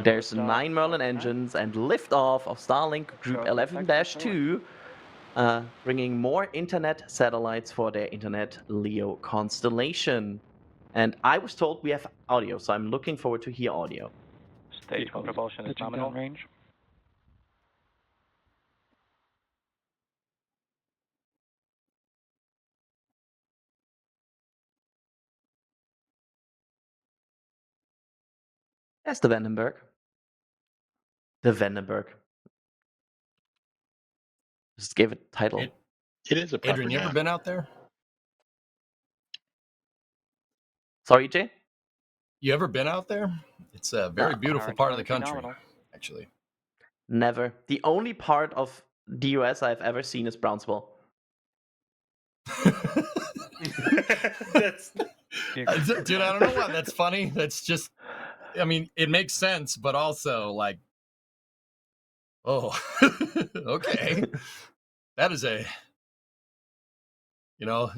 There's 9 Merlin engines and liftoff of Starlink Group 11-2, bringing more internet satellites for their Internet LEO constellation. And I was told we have audio, so I'm looking forward to hear audio. Stage propulsion is nominal. Range. That's the Vandenberg. The Vandenberg. Just gave it a title. It is a proper Adrian, you ever name. been out there? Sorry, Jay? You ever been out there? It's a very beautiful part of the country, actually. Never. The only part of the US I've ever seen is Brownsville. That's Dude, I don't know why that's funny. That's just, I mean, it makes sense, but also like, oh, okay. That is a, you know,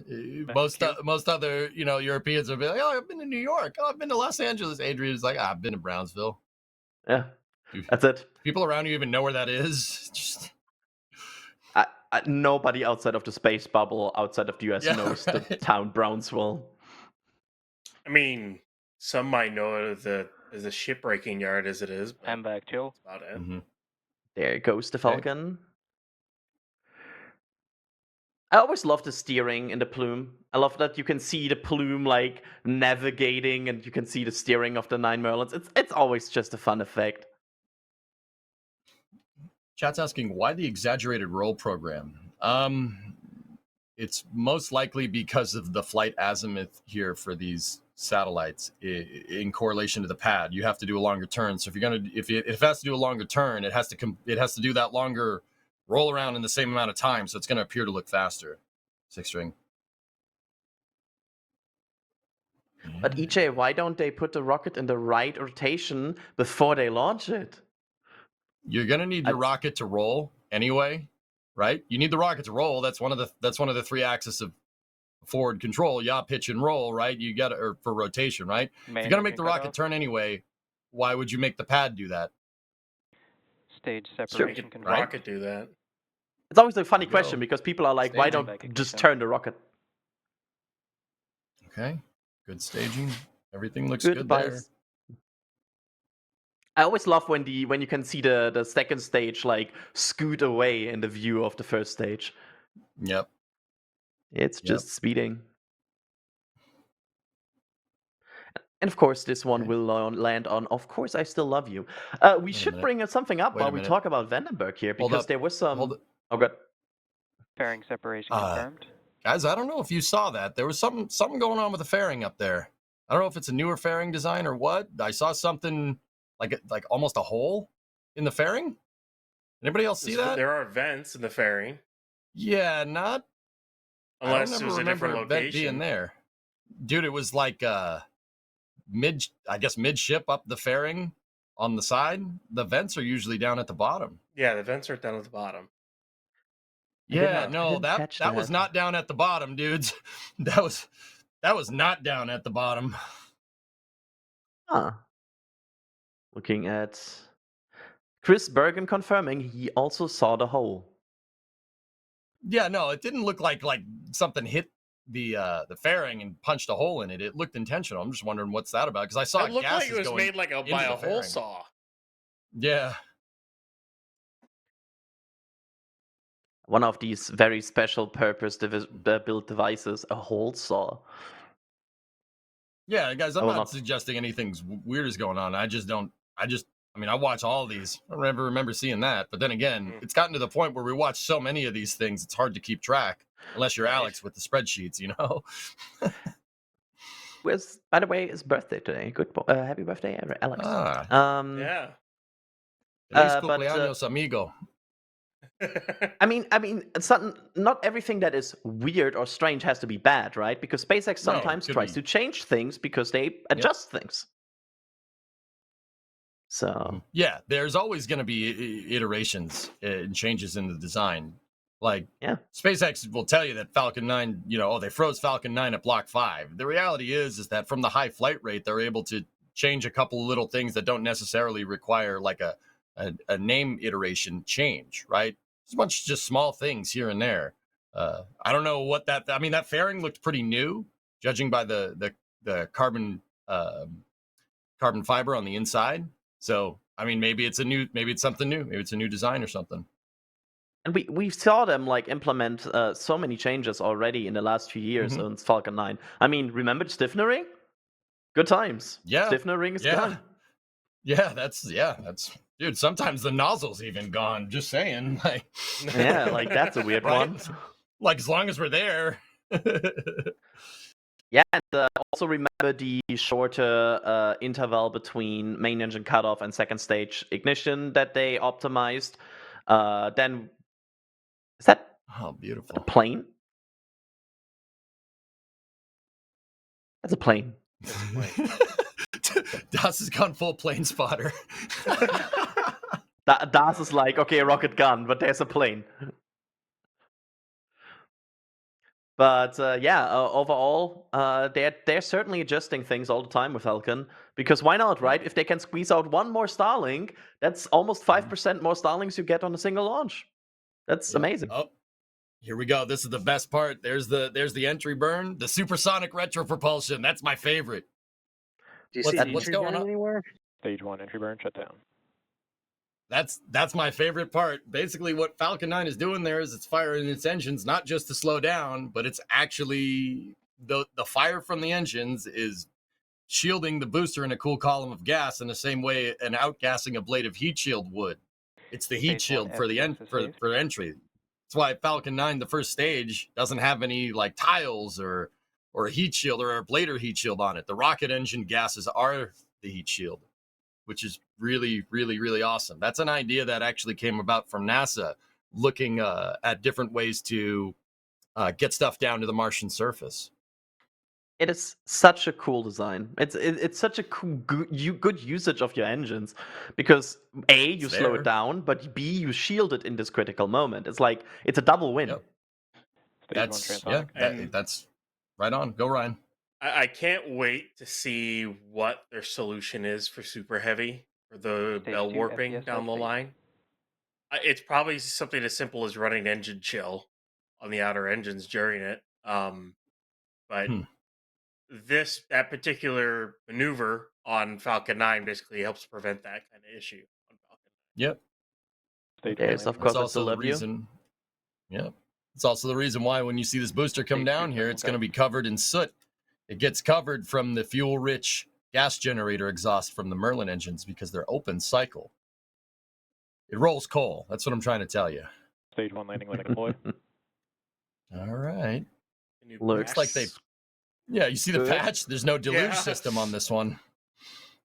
most other, you know, Europeans will be like, oh, I've been to New York. Oh, I've been to Los Angeles. Adrian's like, I've been to Brownsville. Yeah, that's it. People around you even know where that is. Just nobody outside of the space bubble, outside of the US, knows the town Brownsville. I mean, some might know it as a shipbreaking yard as it is. But I'm back, chill. that's about it. Mm-hmm. There goes the Falcon. I always love the steering in the plume. I love that you can see the plume like navigating, and you can see the steering of the 9 Merlins. It's always just a fun effect. Chat's asking, why the exaggerated roll program? It's most likely because of the flight azimuth here for these satellites in correlation to the pad. You have to do a longer turn. So if it has to do a longer turn, it has to do that longer roll around in the same amount of time. So it's going to appear to look faster. 6 string. But EJ, why don't they put the rocket in the right rotation before they launch it? You're going to need your rocket to roll anyway, right? You need the rocket to roll. That's one of the 3 axes of forward control, yaw, pitch, and roll, right? You got to, or for rotation, right? If you're going to make the rocket turn anyway, why would you make the pad do that? Stage separation control. Right? Rocket do that. It's always a funny question because people are like, staging. Why don't just turn the rocket? Okay, good staging. Everything looks good there. I always love when you can see the second stage like scoot away in the view of the first stage. Yep. It's just speeding. And of course, this one will land on, of course, I Still Love You. We should bring something up while we talk about Vandenberg here, because there was some... Oh, good. Fairing separation confirmed. Guys, I don't know if you saw that. There was something going on with the fairing up there. I don't know if it's a newer fairing design or what. I saw something like almost a hole in the fairing. Anybody else see that? There are vents in the fairing. Yeah, not... Unless it was a different location. Being there. Dude, it was like... midship up the fairing on the side. The vents are usually down at the bottom. Yeah, the vents are down at the bottom. Yeah, no, that was not down at the bottom, dudes. That was not down at the bottom. Huh. Looking at Chris Bergen confirming he also saw the hole. Yeah, no, it didn't look like something hit the fairing and punched a hole in it. It looked intentional. I'm just wondering what's that about, because I saw it looked like it was made by a hole saw. Yeah. One of these very special purpose built devices, a hole saw. Yeah, guys, I'm not suggesting anything's weird is going on. I watch all of these. I don't ever remember seeing that. But then again, it's gotten to the point where we watch so many of these things, it's hard to keep track. Unless you're Alex with the spreadsheets, you know? By the way, his birthday today. Happy birthday, Alex. Yeah. Feliz cumpleaños, amigo. I mean, not everything that is weird or strange has to be bad, right? Because SpaceX sometimes tries to change things because they adjust things. So yeah, there's always going to be iterations and changes in the design. Like, SpaceX will tell you that Falcon 9, they froze Falcon 9 at Block 5. The reality is that from the high flight rate, they're able to change a couple of little things that don't necessarily require like a name iteration change, right? It's a bunch of just small things here and there. I don't know what that. I mean, that fairing looked pretty new, judging by the carbon carbon fiber on the inside. So, I mean, maybe it's something new. Maybe it's a new design or something. And we saw them like implement so many changes already in the last few years on Falcon 9. I mean, remember the stiffener ring? Good times. Yeah. Stiffener ring is gone. Yeah, that's dude, sometimes the nozzle's even gone, just saying. Like Yeah, like that's a weird right? one. Like as long as we're there. Yeah, and also remember the shorter interval between main engine cutoff and second stage ignition that they optimized. Then is that Oh, a beautiful. plane? That's a plane. Das has gone full plane spotter. Das is like, okay, rocket gun, but there's a plane. But overall, they're certainly adjusting things all the time with Falcon, because why not, right? If they can squeeze out one more Starlink, that's almost 5% more Starlinks you get on a single launch. That's amazing. Oh, here we go. This is the best part. There's the entry burn, the supersonic retro propulsion. That's my favorite. Do you see What's entry going burn on? anywhere? Stage 1 entry burn shutdown. That's my favorite part. Basically, what Falcon 9 is doing there is it's firing its engines not just to slow down, but it's actually the fire from the engines is shielding the booster in a cool column of gas in the same way an outgassing a blade of heat shield would. It's the heat Stage 1 shield for the FPS is saved. for entry. That's why Falcon 9, the first stage, doesn't have any like tiles or a heat shield or a blader heat shield on it. The rocket engine gases are the heat shield, which is really, really, really awesome. That's an idea that actually came about from NASA, looking at different ways to get stuff down to the Martian surface. It is such a cool design. It's such a cool, good usage of your engines, because A, you slow there. it down, but B, you shield it in this critical moment. It's like, it's a double win. Yep. Stage 1 transonic. That's right on. Go, Ryan. I can't wait to see what their solution is for super heavy, for the Stage bell 2 warping FPS down the update. line. It's probably something as simple as running engine chill on the outer engines during it. But that particular maneuver on Falcon 9 basically helps prevent that kind of issue on Falcon 9. Yep. Stage There's, 1 of course, That's I also still the love you. reason. Yep. It's also the reason why when you see this booster come Stage down 2 here, it's going to be covered in soot. It gets covered from the fuel-rich gas generator exhaust from the Merlin engines because they're open cycle. It rolls coal. That's what I'm trying to tell you. Stage 1 landing leg deployed. All right. The new Looks patch. like they- Yeah, you see the Good. patch? There's no deluge Yeah. system on this one.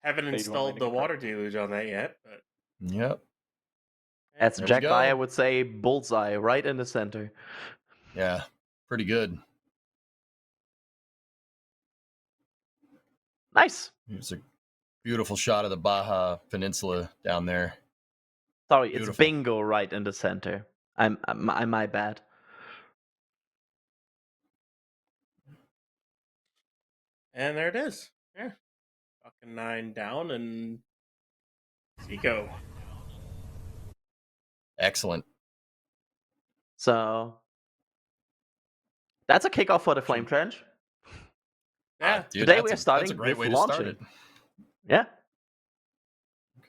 Haven't Stage 1 installed landing the in water deluge on that yet, but Yep. As There we Jack go. Dyer would say, bullseye right in the center. Yeah. Pretty good. Nice. Here's a beautiful shot of the Baja Peninsula down there. Sorry, Beautiful. it's bingo right in the center. I'm my bad. and there it is. Yeah. Falcon 9 down and Seco. Excellent. So that's a kickoff for the Flame Trench. Yeah. Dude, Today that's we are that's starting a great with way to start launching. it. Yeah.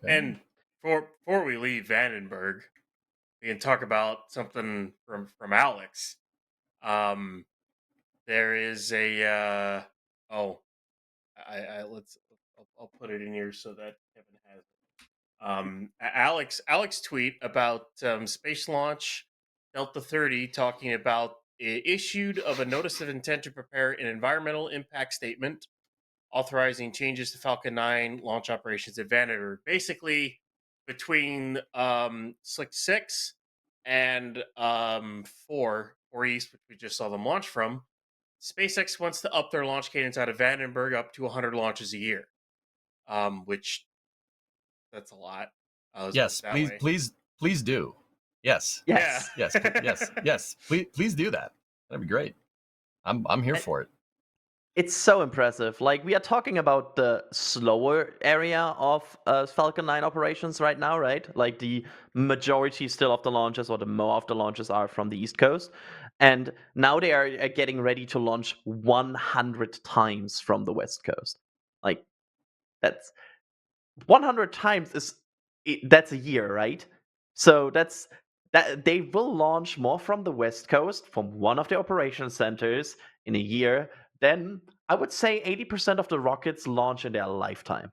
Okay. And before we leave Vandenberg, we can talk about something from Alex. There is a I'll put it in here so that Kevin has it. Alex tweet about space launch Delta 30 talking about issued of a notice of intent to prepare an environmental impact statement authorizing changes to Falcon 9 launch operations at Vandenberg. Basically, between Slick 6 and 4 East, which we just saw them launch from, SpaceX wants to up their launch cadence out of Vandenberg up to 100 launches a year, which that's a lot. Yes, please do. Yes. Yes. Yes. Yes. Yes. Please do that. That'd be great. I'm here for it. It's so impressive. Like, we are talking about the slower area of Falcon 9 operations right now, right? Like, the majority still of the launches, or the more of the launches, are from the East Coast. And now they are getting ready to launch 100 times from the West Coast. Like, that's 100 times that's a year, right? So that they will launch more from the West Coast, from one of the operation centers in a year, than I would say 80% of the rockets launch in their lifetime.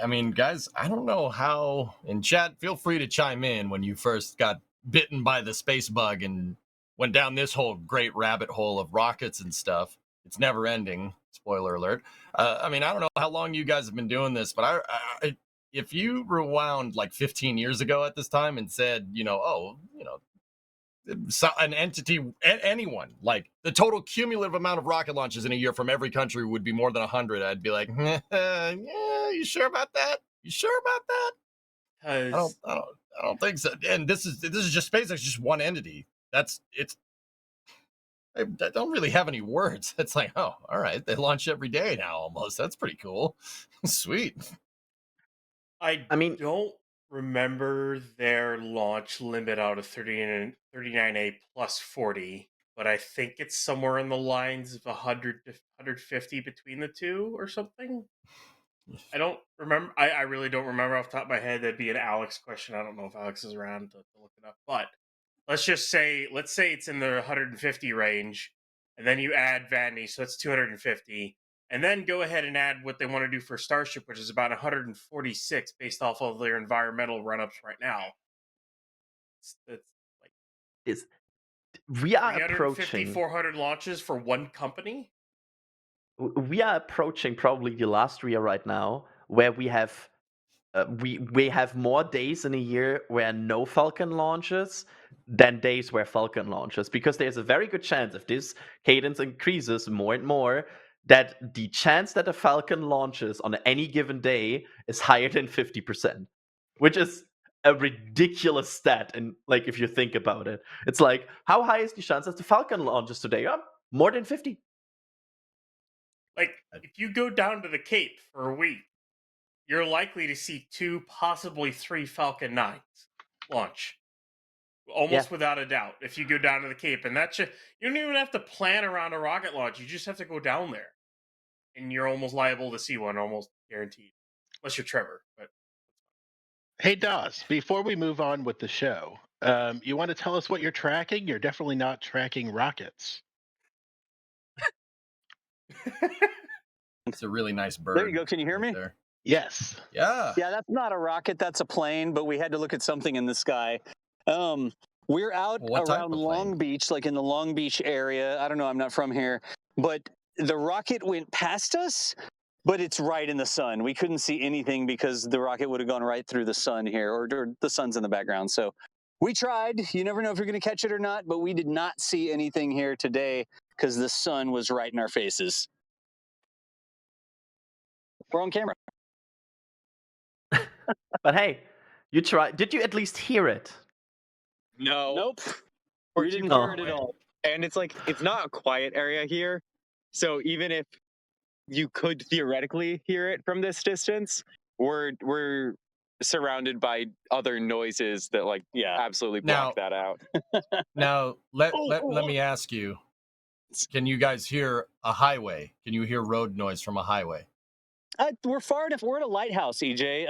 I mean, guys, I don't know how. And chat, feel free to chime in when you first got bitten by the space bug and went down this whole great rabbit hole of rockets and stuff. It's never ending. Spoiler alert. I mean, I don't know how long you guys have been doing this, but if you rewound like 15 years ago at this time and said, an entity, anyone, like the total cumulative amount of rocket launches in a year from every country would be more than 100, I'd be like, yeah, you sure about that? You sure about that? I don't think so. And this is just SpaceX, just one entity. I don't really have any words. It's like, oh, all right, they launch every day now almost. That's pretty cool. Sweet. I mean, don't remember their launch limit out of 39A plus 40, but I think it's somewhere in the lines of 100 to 150 between the two or something. I don't remember. I really don't remember off the top of my head. That'd be an Alex question. I don't know if Alex is around to look it up, but let's say it's in the 150 range, and then you add Vandy, so that's 250, and then go ahead and add what they want to do for Starship, which is about 146 based off of their environmental run-ups right now. That's like is we are 350, approaching 400 launches for one company. we are approaching probably the last year right now where we have we have more days in a year where no Falcon launches than days where Falcon launches, because there's a very good chance, if this cadence increases more and more, that the chance that a Falcon launches on any given day is higher than 50%, which is a ridiculous stat. And like, if you think about it, it's like, how high is the chance that the Falcon launches today? More than 50. Like, if you go down to the Cape for a week, you're likely to see 2, possibly 3 Falcon 9s launch. Almost without a doubt, if you go down to the Cape. And that's just, you don't even have to plan around a rocket launch. You just have to go down there. And you're almost liable to see one, almost guaranteed. Unless you're Trevor. But Hey, Dawes, before we move on with the show, you want to tell us what you're tracking? You're definitely not tracking rockets. It's a really nice bird. There you go. Can you hear me? There. Yes. Yeah. Yeah, that's not a rocket. That's a plane, but we had to look at something in the sky. We're out around Long Beach, like in the Long Beach area. I don't know. I'm not from here. But the rocket went past us, but it's right in the sun. We couldn't see anything because the rocket would have gone right through the sun here, or the sun's in the background. So we tried. You never know if you're going to catch it or not, but we did not see anything here today because the sun was right in our faces. We're on camera. But hey, you tried. Did you at least hear it? No. Nope. Or We didn't too hear far it at away. all. And it's like, it's not a quiet area here. So even if you could theoretically hear it from this distance, we're surrounded by other noises that absolutely block that out. Now let me ask you, can you guys hear a highway? Can you hear road noise from a highway? We're far enough. We're at a lighthouse, EJ.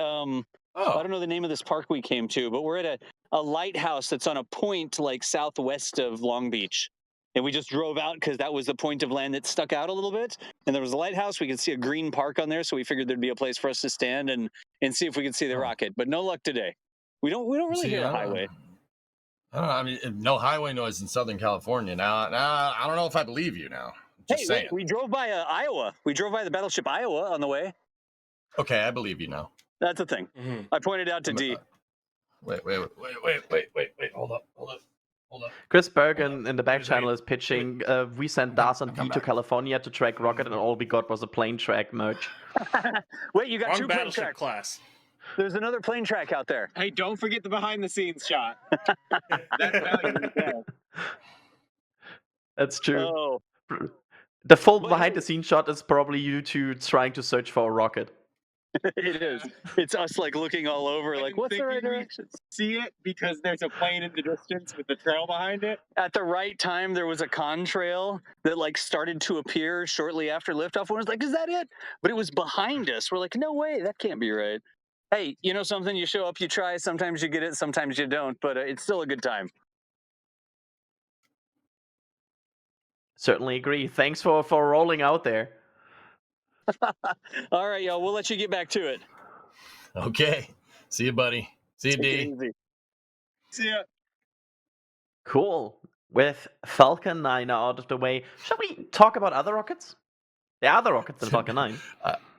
I don't know the name of this park we came to, but we're at a lighthouse that's on a point like southwest of Long Beach. And we just drove out because that was the point of land that stuck out a little bit. And there was a lighthouse. We could see a green park on there, so we figured there'd be a place for us to stand and see if we could see the rocket. But no luck today. We don't really hear a highway. I don't know. I mean, no highway noise in Southern California. Now, I don't know if I believe you now. Just saying. We drove by Iowa. We drove by the battleship Iowa on the way. Okay, I believe you now. That's the thing. Mm-hmm. I pointed out to D. Wait. Hold up. Chris Bergen in the back channel is pitching. We sent DAS and D to California to track rocket, and all we got was a plane track merge. Wait, you got Wrong 2 plane battleship tracks. class. There's another plane track out there. Hey, don't forget the behind the scenes shot. That's valuable. That's true. Oh. The full behind-the-scenes shot is probably you two trying to search for a rocket. It is. It's us like looking all over, like, what's the right direction? See it because there's a plane in the distance with the trail behind it. At the right time, there was a contrail that like started to appear shortly after liftoff. One was like, "Is that it?" But it was behind us. We're like, "No way, that can't be right." Hey, you know something? You show up, you try. Sometimes you get it, sometimes you don't. But it's still a good time. Certainly agree. Thanks for rolling out there. All right, y'all. We'll let you get back to it. Okay. See you, buddy. See you, Take it D. easy. See ya. Cool. With Falcon 9 out of the way, shall we talk about other rockets? There are other rockets than Falcon 9.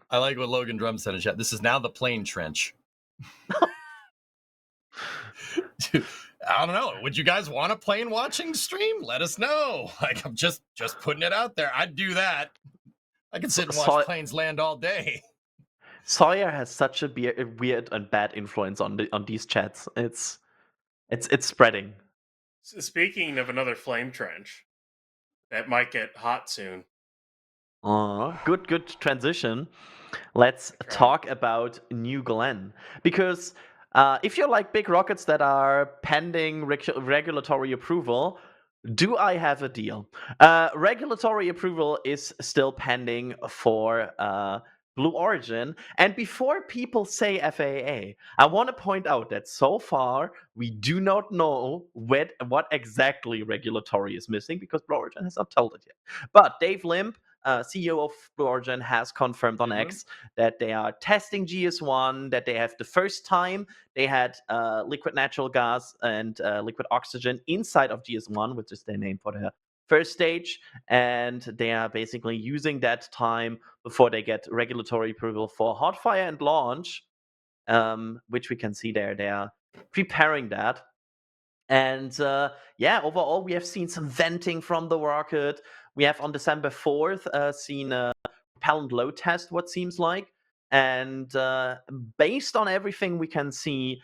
I like what Logan Drum said in chat. This is now the plane trench. Dude, I don't know. Would you guys want a plane watching stream? Let us know. Like, I'm just putting it out there. I'd do that. I could sit and watch planes land all day. Sawyer has such a weird and bad influence on these chats. It's spreading. Speaking of another flame trench, that might get hot soon. Good transition. Let's talk about New Glenn, because if you like big rockets that are pending regulatory approval, do I have a deal? Regulatory approval is still pending for Blue Origin. And before people say FAA, I want to point out that so far we do not know what exactly regulatory is missing, because Blue Origin has not told it yet. But Dave Limp, CEO of Blue Origin, has confirmed on X that they are testing GS1, that they have the first time they had liquid natural gas and liquid oxygen inside of GS1, which is their name for their first stage. And they are basically using that time before they get regulatory approval for hot fire and launch, which we can see there. They are preparing that. And overall, we have seen some venting from the rocket. We have on December 4th seen a propellant load test, what seems like. And based on everything we can see,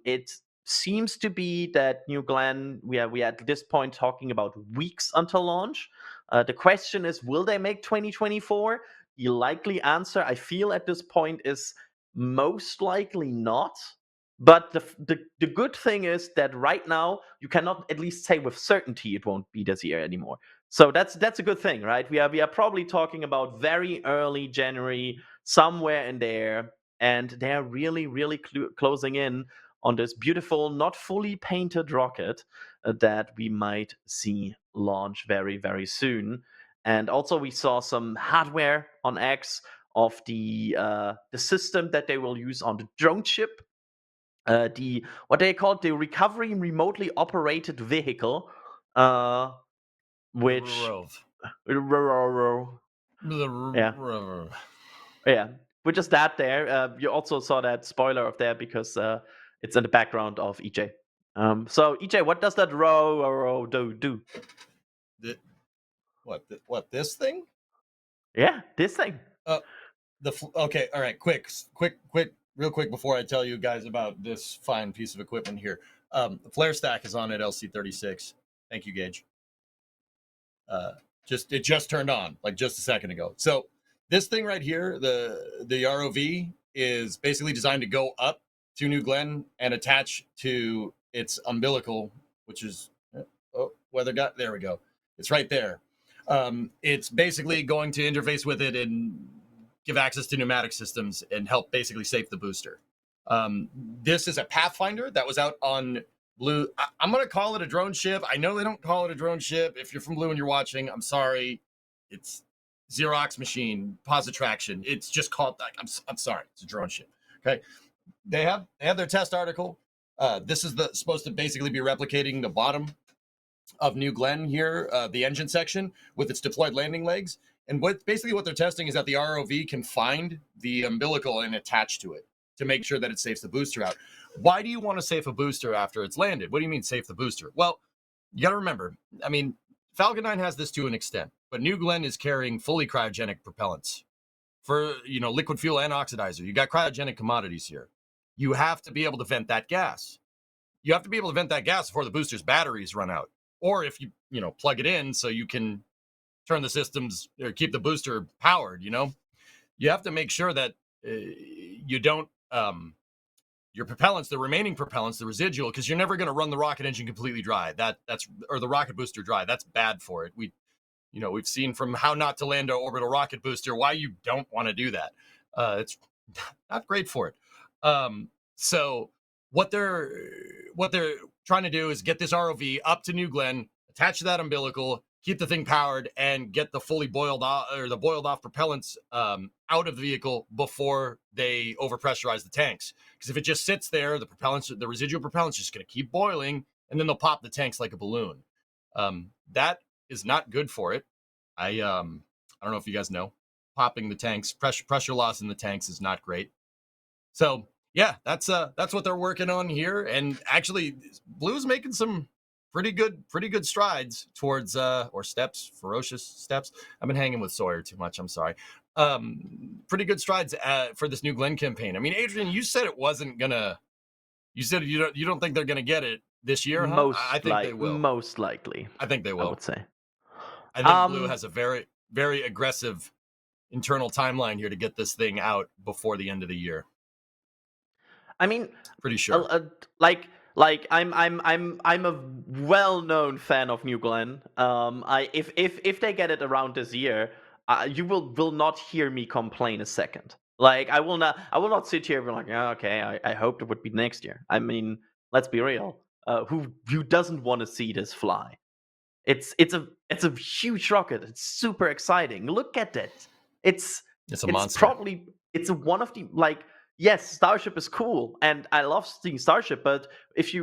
it seems to be that New Glenn, we are at this point talking about weeks until launch. The question is, will they make 2024? The likely answer, I feel at this point, is most likely not. But the good thing is that right now you cannot at least say with certainty it won't be this year anymore. So that's a good thing, right? We are probably talking about very early January, somewhere in there, and they're really closing in on this beautiful, not fully painted rocket that we might see launch very, very soon. And also we saw some hardware on X of the system that they will use on the drone ship. The what they called the recovery remotely operated vehicle, which yeah, which is that there. You also saw that spoiler of there because it's in the background of EJ. So EJ, what does that row do? What this thing? Yeah, this thing. Okay, all right, quick, real quick before I tell you guys about this fine piece of equipment here. The flare stack is on at LC36. Thank you, Gage. It just turned on like just a second ago. So this thing right here, the ROV, is basically designed to go up to New Glenn and attach to its umbilical, which is there we go. It's right there. It's basically going to interface with it and give access to pneumatic systems and help basically save the booster. This is a Pathfinder that was out on Blue. I'm going to call it a drone ship. I know they don't call it a drone ship. If you're from Blue and you're watching, I'm sorry. It's Xerox machine, positraction. It's just called, I'm sorry. It's a drone ship. Okay. They have their test article. This is supposed to basically be replicating the bottom of New Glenn here, the engine section with its deployed landing legs. And what they're testing is that the ROV can find the umbilical and attach to it to make sure that it safes the booster out. Why do you want to safe a booster after it's landed? What do you mean safe the booster? Well, you got to remember, I mean, Falcon 9 has this to an extent, but New Glenn is carrying fully cryogenic propellants for, liquid fuel and oxidizer. You got cryogenic commodities here. You have to be able to vent that gas. You have to be able to vent that gas before the booster's batteries run out. Or if you plug it in so you can turn the systems or keep the booster powered. You have to make sure that you don't your propellants, the remaining propellants, the residual, because you're never going to run the rocket engine completely dry. That's or the rocket booster dry. That's bad for it. We've seen from how not to land an orbital rocket booster why you don't want to do that. It's not great for it. So what they're trying to do is get this ROV up to New Glenn, attach to that umbilical, keep the thing powered, and get the fully boiled off or the boiled off propellants out of the vehicle before they overpressurize the tanks. Because if it just sits there, the residual propellant's just going to keep boiling, and then they'll pop the tanks like a balloon. That is not good for it. I don't know if you guys know, popping the tanks, pressure loss in the tanks is not great. So yeah, that's what they're working on here. And actually, Blue's making some pretty good strides towards ferocious steps. I've been hanging with Sawyer too much. I'm sorry. Pretty good strides for this New Glenn campaign. I mean, Adrian, you said it wasn't gonna. You said you don't think they're gonna get it this year, huh? I think they will. Most likely. I think they will. I would say. I think Blue has a very, very aggressive internal timeline here to get this thing out before the end of the year. I mean, pretty sure. I'm a well-known fan of New Glenn. If they get it around this year, you will not hear me complain a second. Like I will not sit here and be like, oh, okay, I hoped it would be next year. I mean, let's be real. Who doesn't want to see this fly? It's a huge rocket. It's super exciting. Look at it. It's a monster. It's one of the yes, Starship is cool, and I love seeing Starship. But if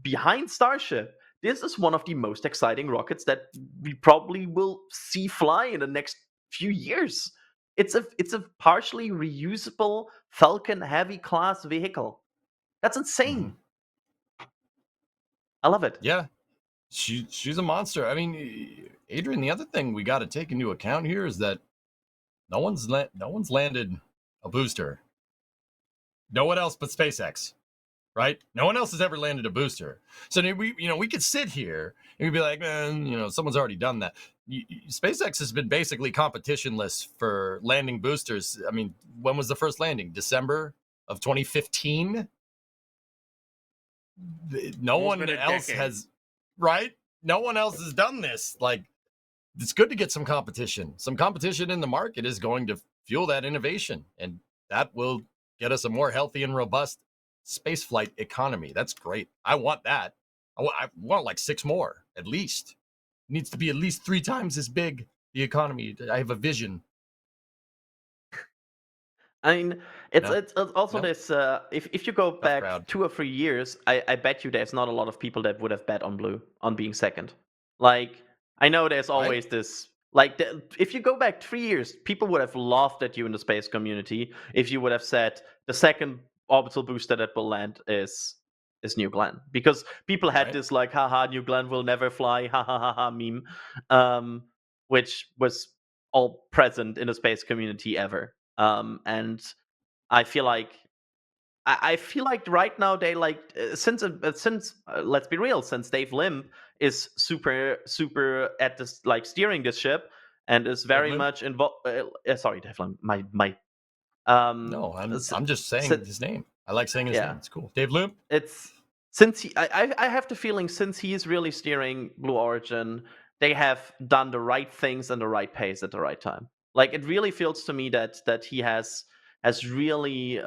behind Starship, this is one of the most exciting rockets that we probably will see fly in the next few years. It's a partially reusable Falcon Heavy class vehicle. That's insane. Mm-hmm. I love it. Yeah. She's a monster. I mean, Adrian, the other thing we got to take into account here is that no one's landed a booster. No one else but SpaceX, right? No one else has ever landed a booster. So we could sit here and we'd be like, man, someone's already done that. SpaceX has been basically competitionless for landing boosters. I mean, when was the first landing? December of 2015. No one else has. Right? No one else has done this. Like, it's good to get some competition. Some competition in the market is going to fuel that innovation, and that will get us a more healthy and robust spaceflight economy. That's great. I want that. I want like 6 more, at least. It needs to be at least 3 times as big, the economy. I have a vision. I mean, it's also this. If you go back 2 or 3 years, I bet you there's not a lot of people that would have bet on Blue on being second. Like, I know there's always this. Like, if you go back 3 years, people would have laughed at you in the space community if you would have said the second orbital booster that will land is New Glenn, because people had this like, haha, New Glenn will never fly, ha ha ha ha meme, which was all present in the space community ever. And I feel like right now they since let's be real, since Dave Limb is super at this steering this ship and is very much involved. Sorry, Dave Limb. My no, I'm just saying his name. I like saying his name. It's cool. Dave Limb. It's since I have the feeling since he is really steering Blue Origin, they have done the right things and the right pace at the right time. Like, it really feels to me that he has really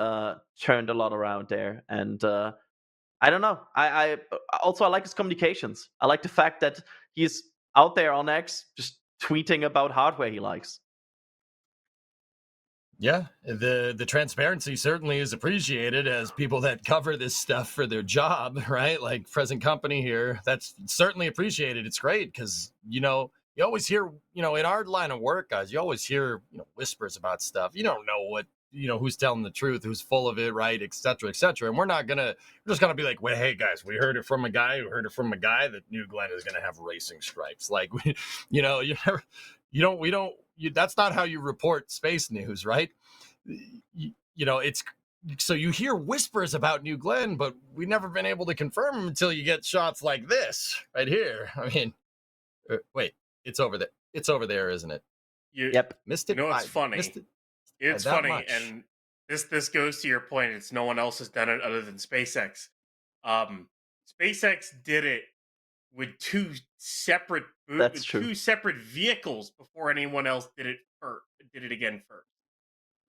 turned a lot around there. And I don't know. I also like his communications. I like the fact that he's out there on X just tweeting about hardware he likes. Yeah, the transparency certainly is appreciated as people that cover this stuff for their job, right? Like present company here, that's certainly appreciated. It's great because, you always hear, in our line of work, guys, you always hear, whispers about stuff. You don't know what, who's telling the truth, who's full of it, right, et cetera, et cetera. And we're just going to be like, well, hey, guys, we heard it from a guy who heard it from a guy that New Glenn is going to have racing stripes. Like, that's not how you report space news, right? It's so you hear whispers about New Glenn, but we've never been able to confirm them until you get shots like this right here. I mean, wait, it's over there. It's over there, isn't it? Yep. Missed it. You know what's funny? Missed it It's that funny, much. and this goes to your point. It's no one else has done it other than SpaceX. SpaceX did it with two separate vehicles before anyone else did it again first.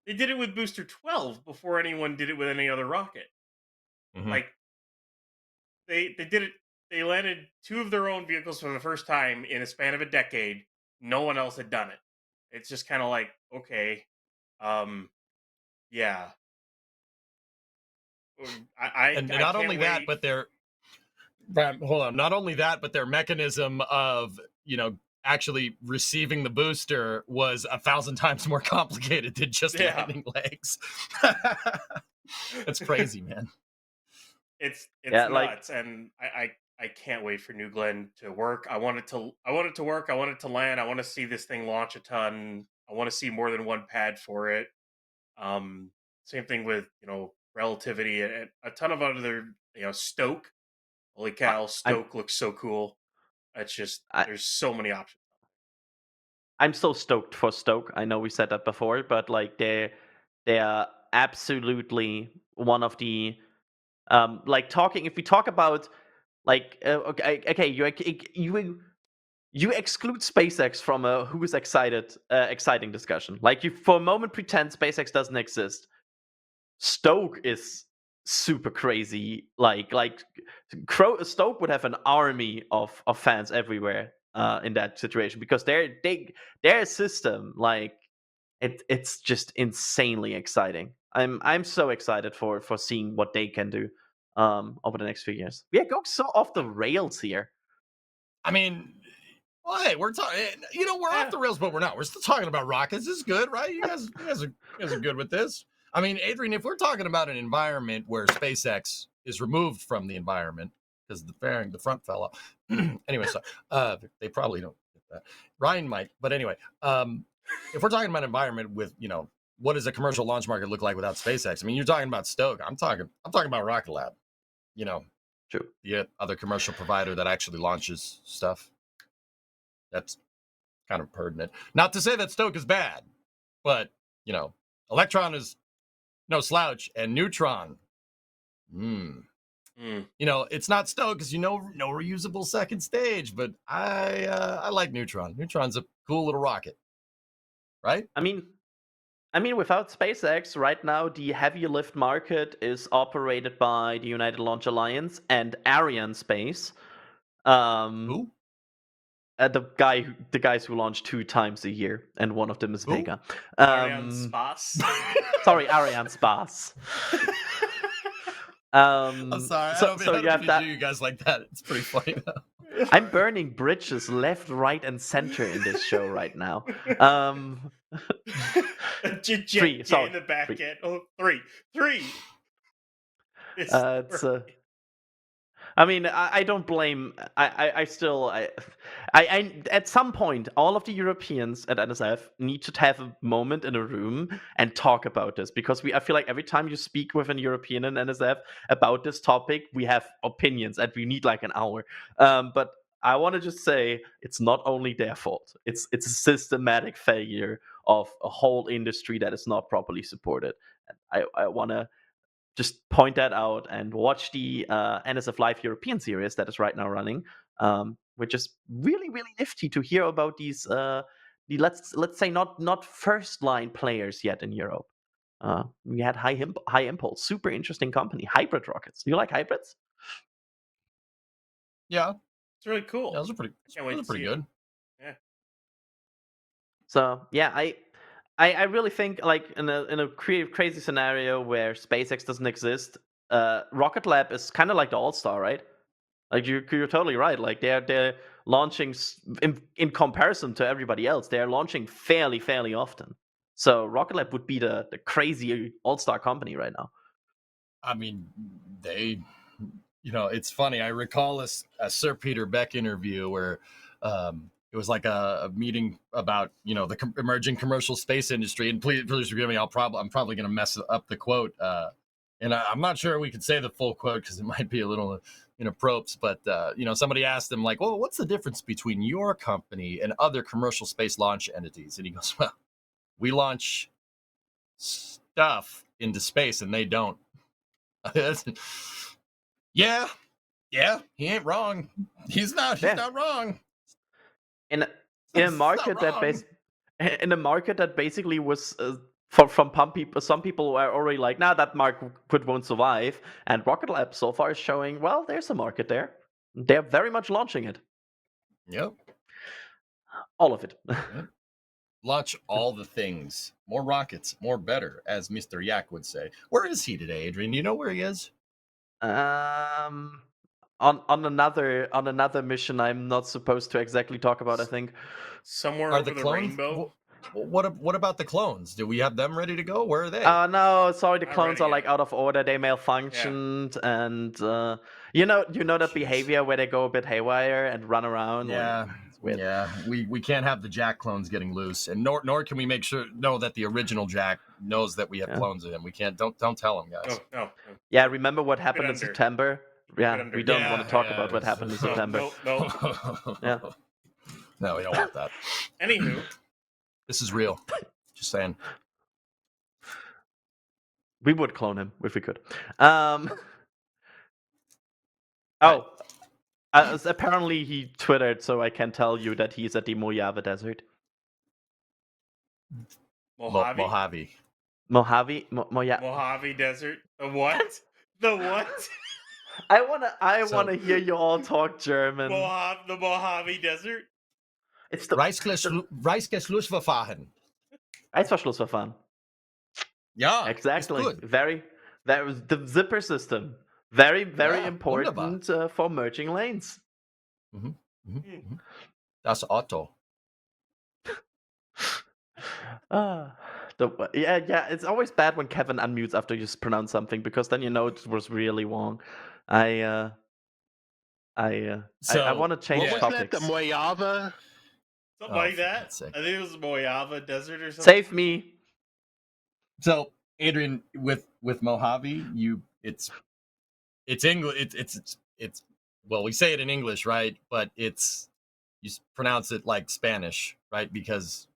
They did it with Booster 12 before anyone did it with any other rocket. Mhm. Like they did it. They landed two of their own vehicles for the first time in a span of a decade. No one else had done it. It's just kind of like, okay, yeah. And I not can't only wait. that, but hold on. Not only that, but their mechanism of, actually receiving the booster was 1,000 times more complicated than just landing legs. That's crazy, man. It's Yeah, nuts, and I can't wait for New Glenn to work. I want it to work. I want it to land. I want to see this thing launch a ton. I want to see more than one pad for it. Same thing with Relativity and a ton of other Stoke. Holy cow, Stoke looks so cool. It's just there's so many options. I'm so stoked for Stoke. I know we said that before, but like they are absolutely one of the if we talk about okay, you exclude SpaceX from a who is exciting discussion. Like you for a moment pretend SpaceX doesn't exist. Stoke is super crazy. Stoke would have an army of fans everywhere in that situation because their system it's just insanely exciting. I'm so excited for seeing what they can do over the next few years. We are going so off the rails here. I mean, well, hey, we're talking. We're off the rails, but we're not. We're still talking about rockets. This is good, right? You guys are good with this. I mean, Adrian, if we're talking about an environment where SpaceX is removed from the environment because the front fell off. Anyway, so they probably don't get that. Ryan might, but anyway, if we're talking about an environment with what does a commercial launch market look like without SpaceX? I mean, you're talking about Stoke. I'm talking about Rocket Lab. True. The other commercial provider that actually launches stuff. That's kind of pertinent. Not to say that Stoke is bad, but Electron is no slouch, and Neutron. It's not Stoke because no reusable second stage, but I like Neutron. Neutron's a cool little rocket, right? I mean, without SpaceX, right now the heavy lift market is operated by the United Launch Alliance and Arianespace. Who? The guys who launch 2 times a year, and one of them is Vega. Arianespace. Sorry, Arianespace. I'm sorry. I don't so you have that. You guys like that. It's pretty funny though. I'm burning bridges left, right, and center in this show right now. Three. Sorry, in the back end. Oh, three. I mean, I don't blame. I still. At some point, all of the Europeans at NSF need to have a moment in a room and talk about this because I feel like every time you speak with an European in NSF about this topic, we have opinions and we need like an hour. But I want to just say it's not only their fault. It's a systematic failure of a whole industry that is not properly supported. I want to just point that out and watch the NSF Live European series that is right now running, which is really really nifty to hear about these let's say not first line players yet in Europe. We had High Impulse, super interesting company, hybrid rockets. Do you like hybrids? Yeah, it's really cool. Yeah, those are pretty good. Yeah. So yeah, I really think like in a crazy scenario where SpaceX doesn't exist, Rocket Lab is kind of like the all-star, right? Like you're totally right. Like they're launching in comparison to everybody else, they're launching fairly often. So Rocket Lab would be the crazy all-star company right now. I mean, it's funny. I recall a Sir Peter Beck interview where it was like a meeting about the emerging commercial space industry. And please forgive me. I'm probably going to mess up the quote. And I'm not sure we could say the full quote because it might be a little probes, but somebody asked him like, well, what's the difference between your company and other commercial space launch entities? And he goes, well, we launch stuff into space and they don't. Yeah, he ain't wrong. He's not wrong. In a market that basically was from some people were already like, nah, that market won't survive. And Rocket Lab so far is showing, well, there's a market there. They're very much launching it. Yep. All of it. Yep. Launch all the things. More rockets, more better, as Mr. Yak would say. Where is he today, Adrian? Do you know where he is? On another mission I'm not supposed to exactly talk about, I think. Somewhere Are over the rainbow. What about the clones? Do we have them ready to go? Where are they? No, sorry, the Not clones ready are like yet. out of order. They malfunctioned, and you know that behavior where they go a bit haywire and run around. Yeah, like, it's weird. yeah. We can't have the Jack clones getting loose, and nor can we know that the original Jack knows that we have clones of him. We can't. Don't tell him, guys. No. Yeah, remember what happened in under. September? Yeah, we don't want to talk about what it's- happened in September. No. Yeah. No, we don't want that. Anywho, This is real. Just saying. We would clone him if we could. Apparently he twittered, so I can tell you that he's at the Mojave Desert. Mojave. Mojave Desert. The what? The what? I wanna hear you all talk German. The Mojave Desert. It's the Reißverschlussverfahren. Reißverschlussverfahren. Yeah, exactly. It's good. That was the zipper system. Very important for merging lanes. Das Auto. It's always bad when Kevin unmutes after you pronounce something, because then you know it was really wrong. I want to change what was topics. that, the Mojave? Something like that. I think it was Mojave Desert or something. Save me. So, Adrian, with Mojave, it's English. It's well, we say it in English, right? But you pronounce it like Spanish, right? Because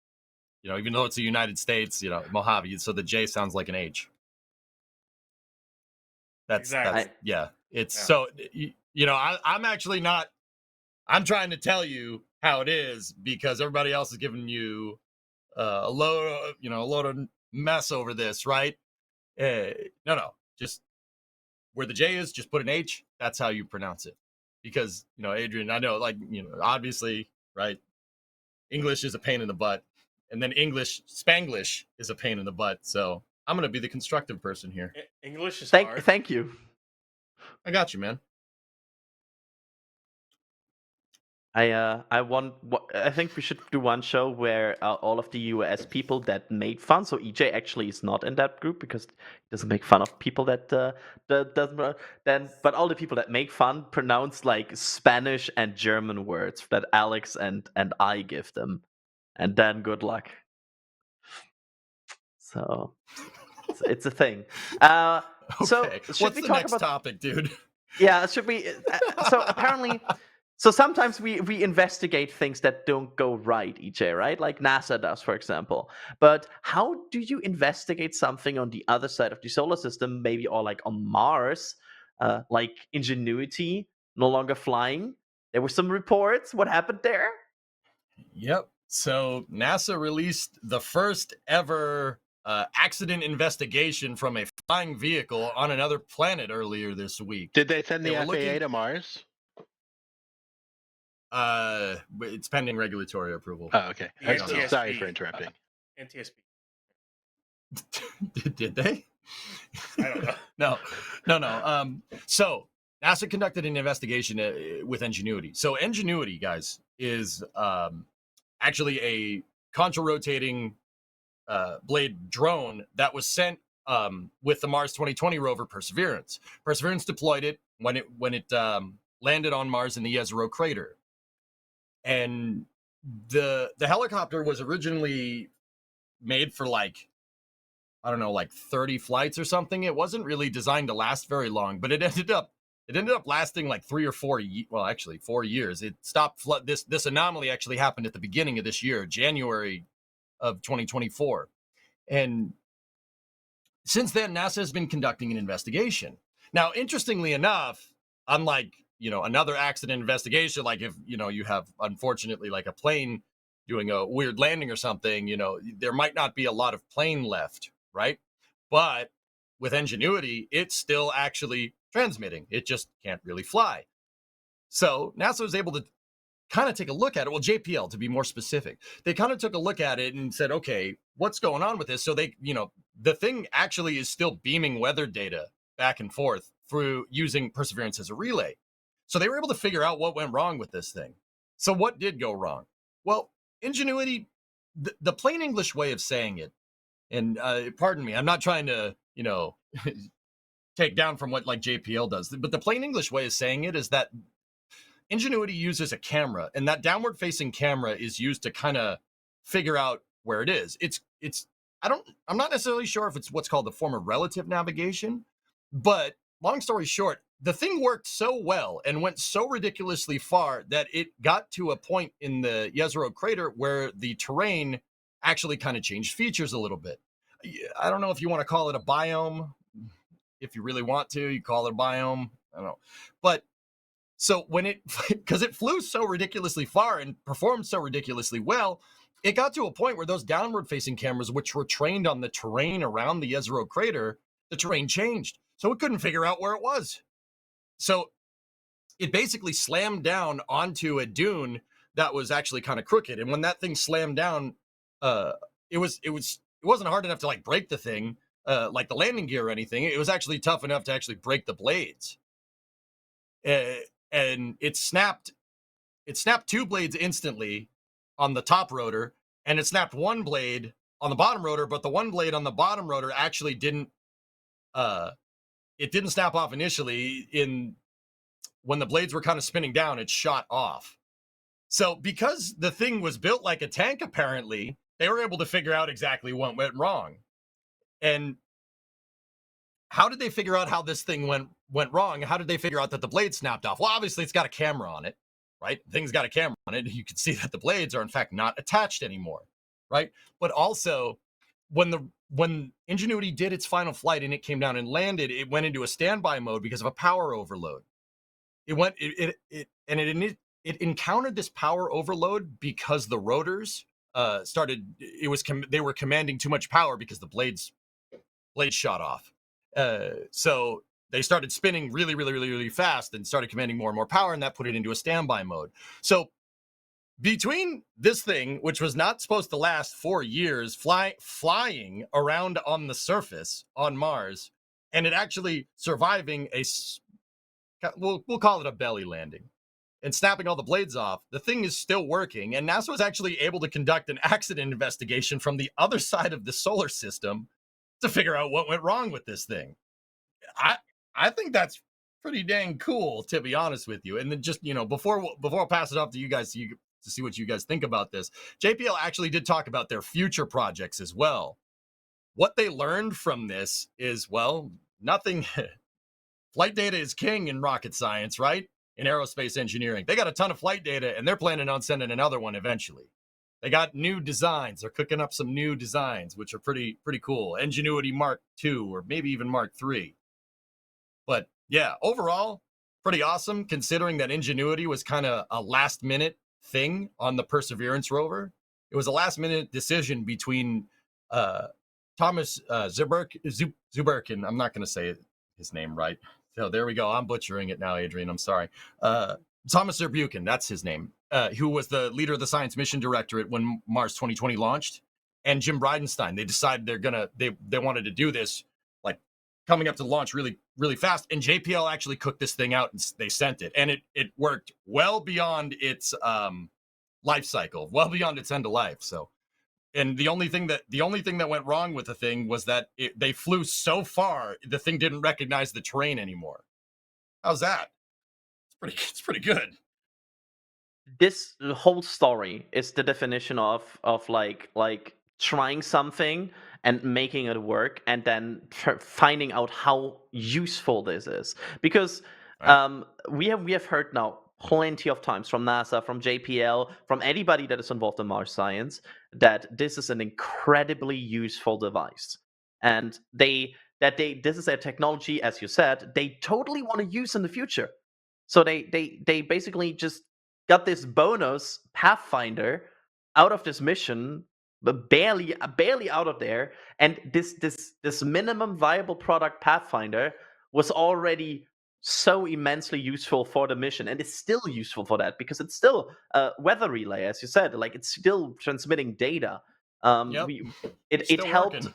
even though it's the United States, Mojave, so the J sounds like an H. That's so I'm actually not. I'm trying to tell you how it is, because everybody else is giving you a load of mess over this, right? No, just where the J is, just put an H. That's how you pronounce it. Because Adrian, I know, obviously, right? English is a pain in the butt, and then Spanglish is a pain in the butt. So I'm gonna be the constructive person here. English is hard. Thank you. I got you, man. I think we should do one show where all of the US people that made fun. So EJ actually is not in that group because he doesn't make fun of people but all the people that make fun pronounce like Spanish and German words that Alex and I give them, and then good luck. So it's a thing. Okay. So what's the next topic, dude? Yeah, should we? So apparently. So sometimes we investigate things that don't go right, EJ, right? Like NASA does, for example. But how do you investigate something on the other side of the solar system, maybe, or like on Mars, like Ingenuity no longer flying? There were some reports. What happened there? Yep. So NASA released the first ever accident investigation from a flying vehicle on another planet earlier this week. Did they send the FAA to Mars? It's pending regulatory approval. Oh, okay. Sorry for interrupting. NTSB. Did they? I don't know. No. So NASA conducted an investigation with Ingenuity. So Ingenuity, guys, is actually a contra-rotating blade drone that was sent with the Mars 2020 rover Perseverance. Perseverance deployed it when it landed on Mars in the Jezero crater. And the helicopter was originally made for 30 flights or something. It wasn't really designed to last very long, but it ended up It ended up lasting like 3 or 4, well, actually 4 years. It stopped this anomaly actually happened at the beginning of this year, January of 2024. And since then, NASA has been conducting an investigation. Now, interestingly enough, unlike, another accident investigation, like if, you have, unfortunately, like a plane doing a weird landing or something, there might not be a lot of plane left, right? But with Ingenuity, it's still actually transmitting. It just can't really fly. So NASA was able to kind of take a look at it. Well, JPL, to be more specific, they kind of took a look at it and said, okay, what's going on with this? So they, the thing actually is still beaming weather data back and forth through using Perseverance as a relay. So they were able to figure out what went wrong with this thing. So what did go wrong? Well, Ingenuity, the plain English way of saying it, and pardon me, I'm not trying to, take down from what like JPL does, but the plain English way of saying it is that Ingenuity uses a camera, and that downward facing camera is used to kind of figure out where it is. I'm not necessarily sure if it's what's called the form of relative navigation, but long story short, the thing worked so well and went so ridiculously far that it got to a point in the Jezero crater where the terrain actually kind of changed features a little bit. I don't know if you want to call it a biome. If you really want to, you call it a biome. I don't know. But so because it flew so ridiculously far and performed so ridiculously well, it got to a point where those downward facing cameras, which were trained on the terrain around the Jezero crater, the terrain changed. So it couldn't figure out where it was. So it basically slammed down onto a dune that was actually kind of crooked. And when that thing slammed down, it wasn't hard enough to like break the thing, like the landing gear or anything. It was actually tough enough to actually break the blades. And it snapped 2 blades instantly on the top rotor, and it snapped 1 blade on the bottom rotor, but the 1 blade on the bottom rotor actually didn't snap off initially. When the blades were kind of spinning down, it shot off. So because the thing was built like a tank, apparently, they were able to figure out exactly what went wrong. And how did they figure out how this thing went wrong? How did they figure out that the blade snapped off? Well, obviously it's got a camera on it, right? The thing's got a camera on it. You can see that the blades are in fact not attached anymore, right? But also when Ingenuity did its final flight and it came down and landed, it went into a standby mode because of a power overload. It encountered this power overload because the rotors they were commanding too much power because the blades shot off. So they started spinning really, really, really, really fast and started commanding more and more power, and that put it into a standby mode. So between this thing, which was not supposed to last 4 years, flying around on the surface on Mars, and it actually surviving we'll call it a belly landing, and snapping all the blades off, the thing is still working, and NASA was actually able to conduct an accident investigation from the other side of the solar system to figure out what went wrong with this thing. I think that's pretty dang cool, to be honest with you. And then just, before I pass it off to you guys to see what you guys think about this, JPL actually did talk about their future projects as well. What they learned from this is, well, nothing. Flight data is king in rocket science, right? In aerospace engineering. They got a ton of flight data, and they're planning on sending another one eventually. They got new designs. They're cooking up some new designs, which are pretty cool. Ingenuity Mark II, or maybe even Mark III. But yeah, overall, pretty awesome, considering that Ingenuity was kind of a last-minute thing on the Perseverance rover. It was a last-minute decision between Thomas Zuberkin. I'm not going to say his name right. So there we go. I'm butchering it now, Adrian. I'm sorry. Thomas Zurbuchen, that's his name, who was the leader of the Science Mission Directorate when Mars 2020 launched, and Jim Bridenstine. They decided they wanted to do this, like coming up to launch really, really fast. And JPL actually cooked this thing out and they sent it. And it worked well beyond its life cycle, well beyond its end of life. So, and the only thing that went wrong with the thing was that they flew so far, the thing didn't recognize the terrain anymore. How's that? It's pretty good. This whole story is the definition of like trying something and making it work, and then finding out how useful this is. Because Right. We have heard now plenty of times from NASA, from JPL, from anybody that is involved in Mars science that this is an incredibly useful device, and this is a technology, as you said, they totally want to use in the future. So they basically just got this bonus Pathfinder out of this mission, but barely out of there, and this minimum viable product Pathfinder was already so immensely useful for the mission, and it's still useful for that because it's still a weather relay, as you said. Like, it's still transmitting data. Yep. It Still helped. working.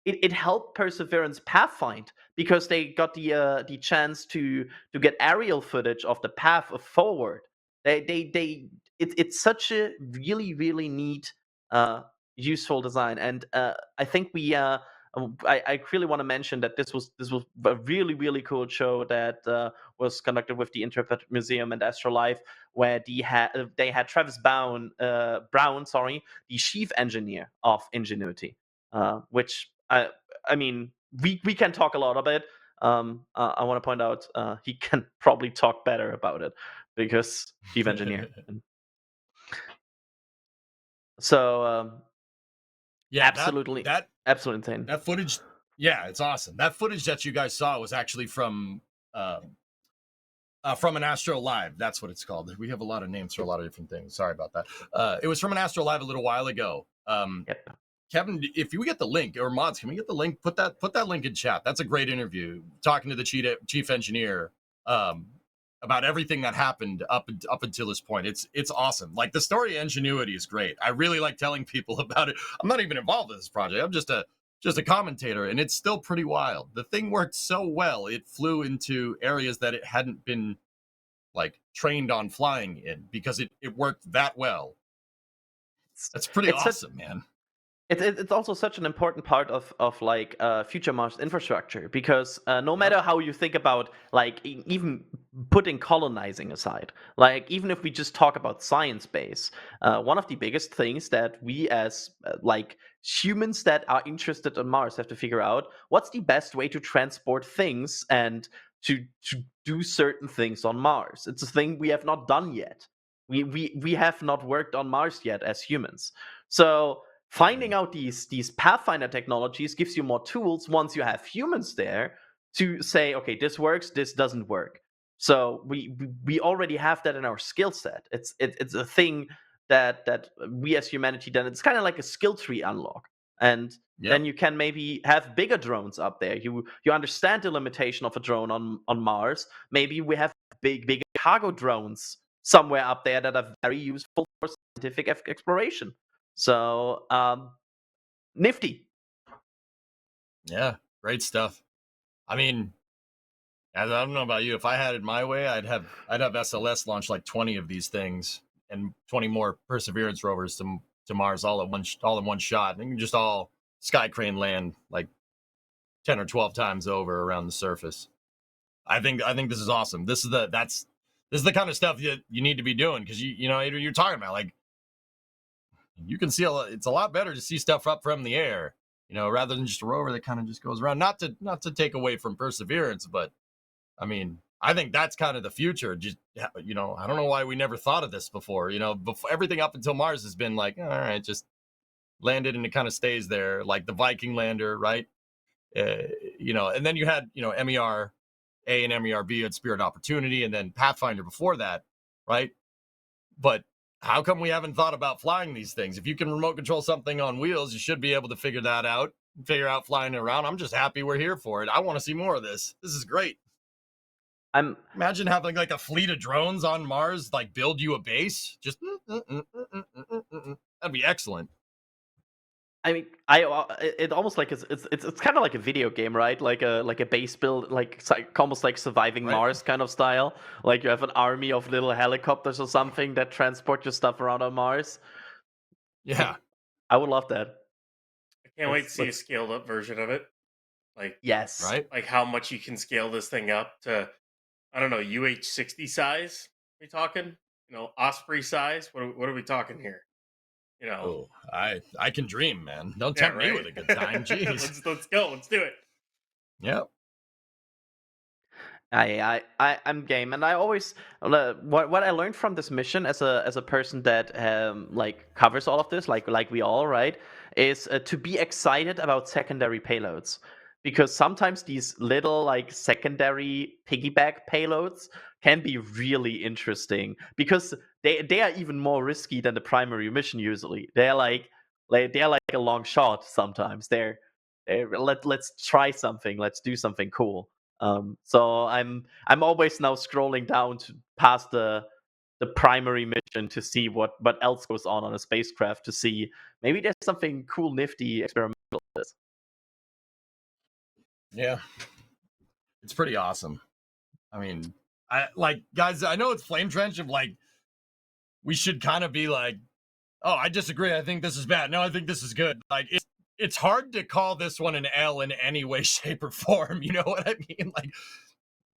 It helped Perseverance pathfind because they got the chance to get aerial footage of the path forward. It's such a really neat, useful design, and I think I really want to mention that this was a really cool show that was conducted with the Intrepid Museum and Astrolife, where they had Travis Brown, sorry, the chief engineer of Ingenuity, which I mean, we can talk a lot about it. I want to point out he can probably talk better about it because chief engineer. So Yeah, absolutely insane. that footage. Yeah, it's awesome. That footage that you guys saw was actually from an Astro Live. That's what it's called. We have a lot of names for a lot of different things. Sorry about that. It was from an Astro Live a little while ago. Yep. Kevin, if you get the link, or mods, can we get the link? Put that link in chat. That's a great interview, talking to the chief engineer about everything that happened up until this point. It's awesome. Like, the story of Ingenuity is great. I really like telling people about it. I'm not even involved in this project. I'm just a commentator, and it's still pretty wild. The thing worked so well, it flew into areas that it hadn't been like trained on flying in because it worked that well. That's pretty awesome, man. It's also such an important part of like future Mars infrastructure because no matter how you think about, like, even putting colonizing aside, like, even if we just talk about science base, one of the biggest things that we as like humans that are interested in Mars have to figure out: what's the best way to transport things and to do certain things on Mars. It's a thing we have not done yet. We have not worked on Mars yet as humans. So finding out these Pathfinder technologies gives you more tools once you have humans there to say, okay, this works, this doesn't work. So we already have that in our skill set. It's a thing that we as humanity, then it's kind of like a skill tree unlock, and then you can maybe have bigger drones up there. You understand the limitation of a drone on Mars. Maybe we have big cargo drones somewhere up there that are very useful for scientific exploration. So nifty. Yeah, great stuff. I mean, I don't know about you. If I had it my way, I'd have SLS launch like 20 of these things and 20 more Perseverance rovers to Mars all in one shot. And you can just all sky crane land like 10 or 12 times over around the surface. I think this is awesome. This is the kind of stuff that you need to be doing, because you're talking about, like, you can see it's a lot better to see stuff up from the air, rather than just a rover that kind of just goes around. Not to take away from Perseverance, but I mean, I think that's kind of the future. Just, I don't know why we never thought of this before. Before, everything up until Mars has been like, all right, just landed and it kind of stays there, like the Viking lander, right? And then you had, MER A and MER B at Spirit Opportunity, and then Pathfinder before that, right? But how come we haven't thought about flying these things? If you can remote control something on wheels, you should be able to figure that out, figure out flying it around. I'm just happy we're here for it. I want to see more of this. This is great. Imagine having like a fleet of drones on Mars, like build you a base. Just that'd be excellent. I mean, it almost like it's kind of like a video game, right? Like a base build, like almost like Surviving Mars kind of style. Like, you have an army of little helicopters or something that transport your stuff around on Mars. Yeah, I would love that. I can't wait to see a scaled up version of it. Like, yes, right? Like how much you can scale this thing up to, I don't know, UH-60 size. Are we talking? Osprey size. What are we talking here? Oh, I can dream, man. Don't tempt me with a good time. Jeez. Let's go. Let's do it. Yep. I'm game, and I always what I learned from this mission as a person that like covers all of this, like we all, right, is to be excited about secondary payloads, because sometimes these little like secondary piggyback payloads can be really interesting because they are even more risky than the primary mission usually. They're like a long shot sometimes. Let's try something, let's do something cool. So I'm always now scrolling down to past the primary mission to see what else goes on a spacecraft, to see maybe there's something cool, nifty, experimental with this. Yeah, it's pretty awesome. I mean, guys, I know it's Flame Trench of like, we should kind of be like, oh, I disagree, I think this is bad. No, I think this is good. Like, it's hard to call this one an L in any way, shape, or form. You know what I mean? Like,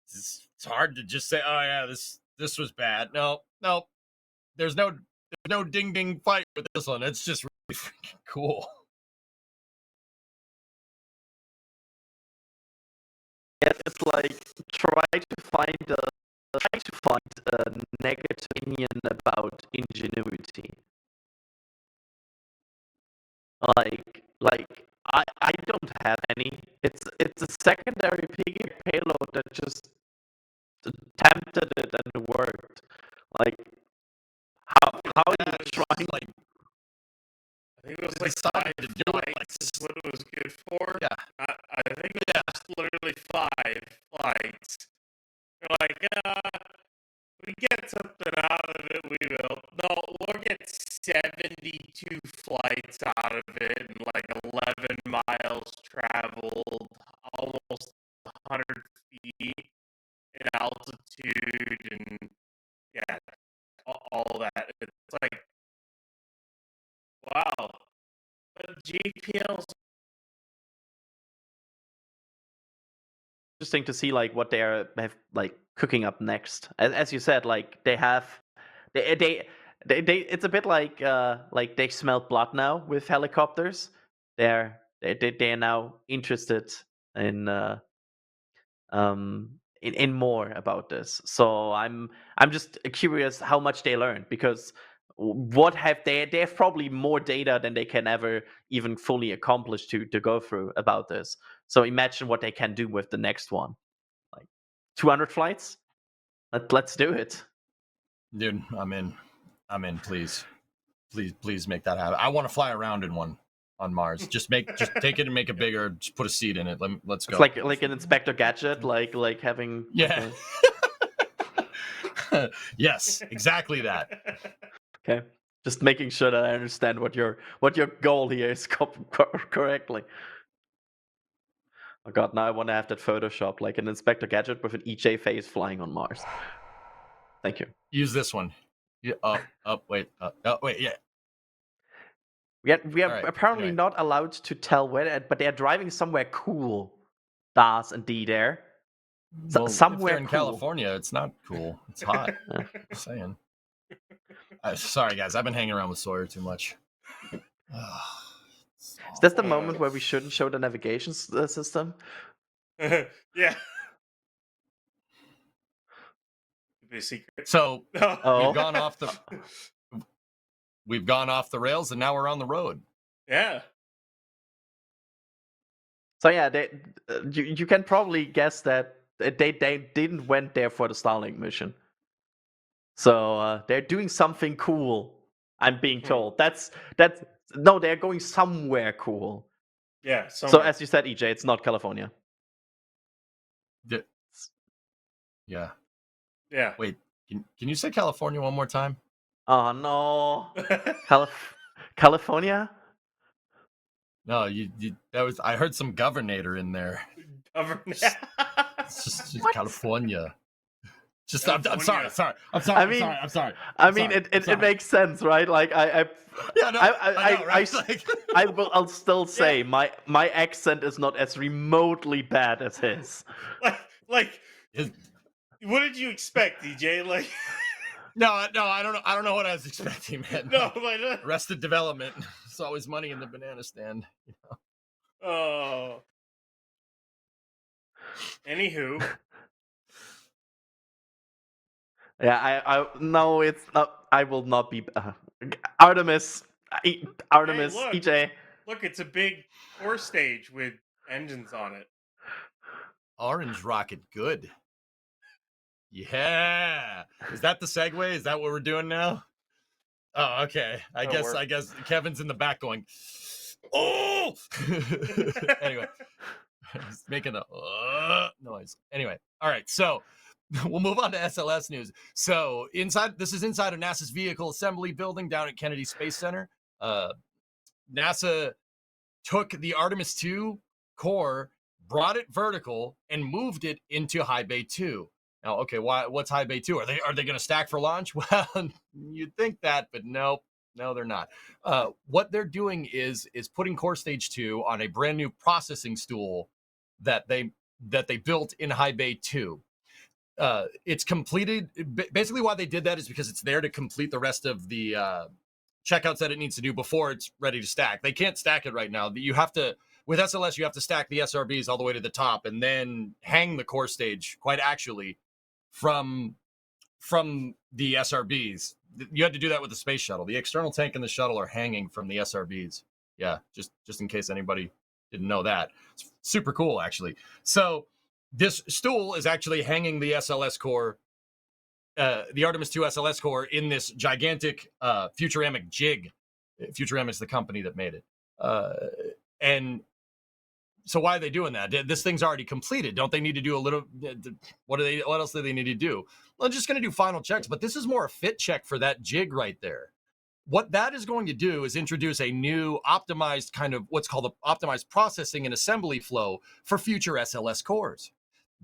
it's hard to just say, oh yeah, this was bad. No, there's no ding ding fight with this one. It's just really freaking cool. It's like trying to find a negative opinion about ingenuity. Like I don't have any. It's a secondary payload that just attempted it and worked. Like how are you trying? Like, I think it was like decided to do it flights like is what it was good for. Yeah. I think it was literally 5 flights. They're like, we get something out of it, we will. No, we'll get 72 flights out of it and like 11 miles traveled, almost 100 feet in altitude, and yeah, all that. It's like, wow. But JPL's interesting to see like what they have like cooking up next. As you said, like they have they it's a bit like they smell blood now with helicopters. They're now interested in in more about this. So I'm just curious how much they learned, because what have they have probably more data than they can ever even fully accomplish to go through about this. So imagine what they can do with the next one. Like 200 flights? Let's do it. Dude, I'm in. Please make that happen. I want to fly around in one on Mars. Just take it and make it bigger. Just put a seat in it. Let's go. It's like an Inspector Gadget, like having yeah. Yes, exactly that. Okay, just making sure that I understand what your goal here is correctly. Oh god, now I want to have that Photoshop, like an Inspector Gadget with an EJ face flying on Mars. Thank you. Use this one. Yeah. Wait. Yeah. We are apparently not allowed to tell where, but they are driving somewhere cool. Das and D there. Well, somewhere if they're in cool. California, it's not cool. It's hot. Just saying. Sorry, guys. I've been hanging around with Sawyer too much. Is this the moment where we shouldn't show the navigation system? Yeah. Be a secret. So Oh. we've gone off the rails, and now we're on the road. Yeah. So yeah, you can probably guess that they didn't went there for the Starlink mission. So they're doing something cool. I'm being told. No, they're going somewhere cool. Yeah. So as you said, EJ, it's not California. Yeah. Yeah. Wait, can you say California one more time? Oh no. California? No, that was, I heard some governor in there. It's just California. Just California. I'm sorry. I mean, it makes sense, right? Like I know, right? I'll still say my accent is not as remotely bad as his. Like what did you expect, DJ? Like No, I don't know what I was expecting, man. No, Arrested Development. It's always money in the banana stand. You know? Oh. Anywho. Yeah, no, it's not. I will not be Artemis. Artemis, Hey, EJ. Look, it's a big core stage with engines on it. Orange rocket, good. Yeah. Is that the segue? Is that what we're doing now? Oh, okay. I guess Kevin's in the back going, oh! Anyway, he's making a noise. Anyway, all right. So we'll move on to SLS news. So this is inside of NASA's vehicle assembly building down at Kennedy Space Center. NASA took the Artemis 2 core, brought it vertical, and moved it into High Bay 2. Now, okay, what's High Bay 2? Are they going to stack for launch? Well, you'd think that, but no, they're not. What they're doing is putting core stage 2 on a brand new processing stool that they built in High Bay 2. It's completed. Basically, why they did that is because it's there to complete the rest of the checkouts that it needs to do before it's ready to stack. They can't stack it right now. You have to, with SLS, you have to stack the SRBs all the way to the top and then hang the core stage quite actually from the SRBs. You had to do that with the space shuttle. The external tank and the shuttle are hanging from the SRBs. Yeah, just in case anybody didn't know that. It's super cool, actually. So this stool is actually hanging the SLS core, the Artemis 2 SLS core, in this gigantic Futuramic jig. Futuramic's the company that made it. And so why are they doing that? This thing's already completed. Don't they need to do a little? What else do they need to do? Well, I'm just going to do final checks, but this is more a fit check for that jig right there. What that is going to do is introduce a new optimized kind of what's called the optimized processing and assembly flow for future SLS cores.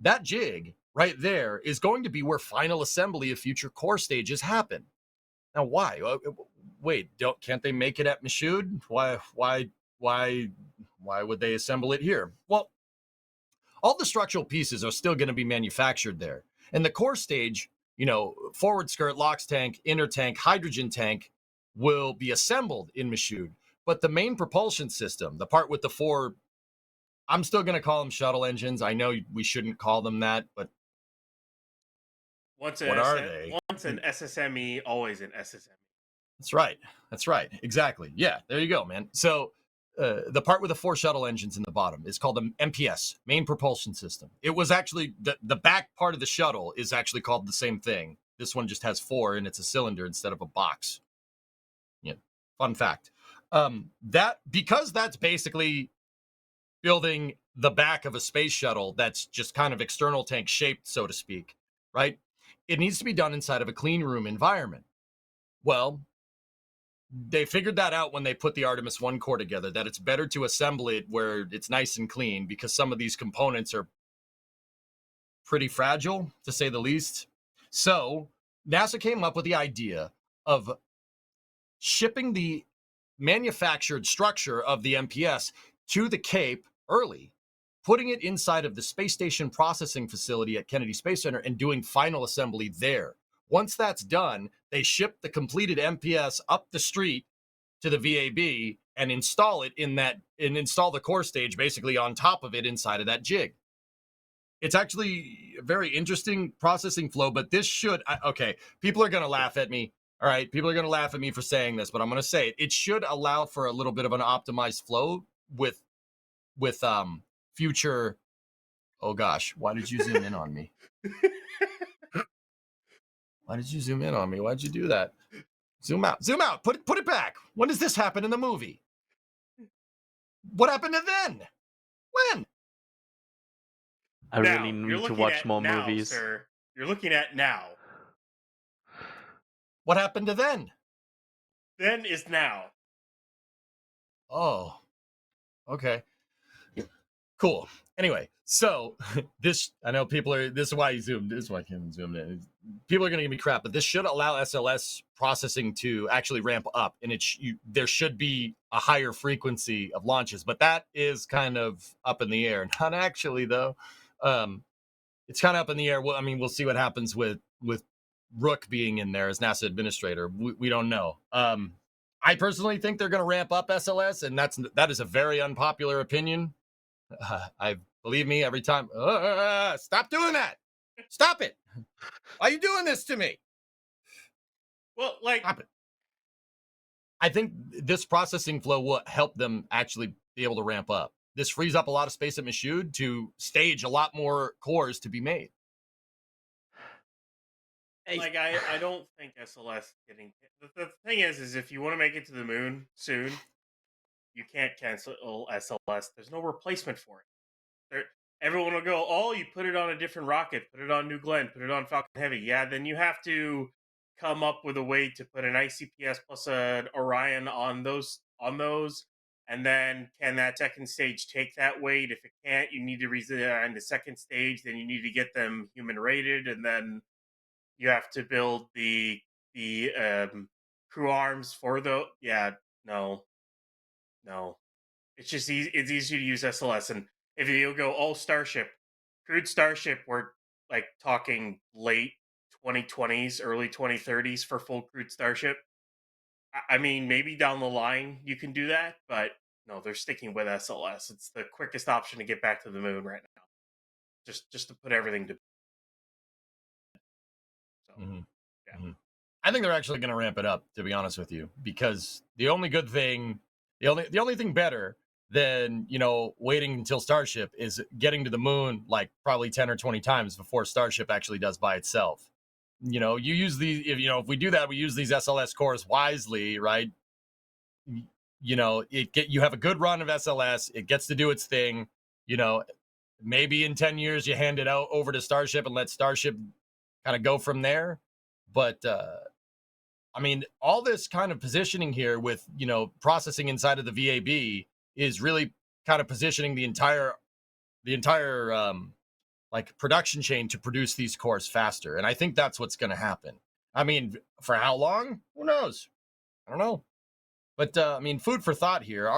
That jig right there is going to be where final assembly of future core stages happen. Now, why? Wait, can't they make it at Michoud? Why would they assemble it here? Well, all the structural pieces are still going to be manufactured there. And the core stage, forward skirt, LOX tank, inner tank, hydrogen tank will be assembled in Michoud. But the main propulsion system, the part with the 4, I'm still going to call them shuttle engines. I know we shouldn't call them that, but What are they? Once an SSME, always an SSME. That's right. Exactly. Yeah, there you go, man. So the part with the 4 shuttle engines in the bottom is called the MPS, main propulsion system. It was actually, the back part of the shuttle is actually called the same thing. This one just has 4 and it's a cylinder instead of a box. Yeah, fun fact. Because that's basically building the back of a space shuttle that's just kind of external tank shaped, so to speak, right? It needs to be done inside of a clean room environment. Well, they figured that out when they put the Artemis 1 core together, that it's better to assemble it where it's nice and clean because some of these components are pretty fragile, to say the least. So NASA came up with the idea of shipping the manufactured structure of the MPS to the Cape early, putting it inside of the space station processing facility at Kennedy Space Center and doing final assembly there. Once that's done, they ship the completed MPS up the street to the VAB and install it and install the core stage basically on top of it inside of that jig. It's actually a very interesting processing flow, but this should, okay, people are going to laugh at me. All right, people are going to laugh at me for saying this, but I'm going to say it. It should allow for a little bit of an optimized flow with future. Oh gosh, why did you zoom in on me? Why did you zoom in on me? Why'd you do that? Zoom out. Put it back. When does this happen in the movie? What happened to then? When? I really need to watch more movies. Sir. You're looking at now. What happened to then? Then is now. Oh, okay. Cool. Anyway, so this, I know people are, this is why you zoomed, this is why Kevin zoomed in. People are going to give me crap, but this should allow SLS processing to actually ramp up, and there should be a higher frequency of launches, but that is kind of up in the air. Not actually, though. It's kind of up in the air. Well, I mean, we'll see what happens with Rook being in there as NASA administrator. We don't know. I personally think they're going to ramp up SLS, and that is a very unpopular opinion. Believe me, every time. Stop doing that! Stop it! Why are you doing this to me? Well, like, I think this processing flow will help them actually be able to ramp up. This frees up a lot of space at Michoud to stage a lot more cores to be made. like I don't think SLS getting the thing is if you want to make it to the moon soon, you can't cancel SLS. There's no replacement for it. Everyone will go, oh, you put it on a different rocket, put it on New Glenn, put it on Falcon Heavy. Yeah, then you have to come up with a way to put an ICPS plus an Orion on those, and then can that second stage take that weight? If it can't, you need to redesign the second stage. Then you need to get them human rated, and then you have to build the crew arms for the. Yeah, no. It's just easy. It's easy to use SLS, and if you go all Starship, crude Starship, we're like talking late 2020s, early 2030s for full crude Starship. I mean, maybe down the line you can do that, but no, they're sticking with SLS. It's the quickest option to get back to the moon right now. Just to put everything to. So, yeah. I think they're actually going to ramp it up, to be honest with you, because the only thing better than, waiting until Starship is getting to the moon like probably 10 or 20 times before Starship actually does by itself. You use if we do that, we use these SLS cores wisely, right? You have a good run of SLS, it gets to do its thing, maybe in 10 years you hand it out over to Starship and let Starship kind of go from there. But I mean, all this kind of positioning here with, processing inside of the VAB is really kind of positioning the entire like production chain to produce these cores faster. And I think that's what's going to happen. I mean, for how long? Who knows? I don't know. But I mean, food for thought here.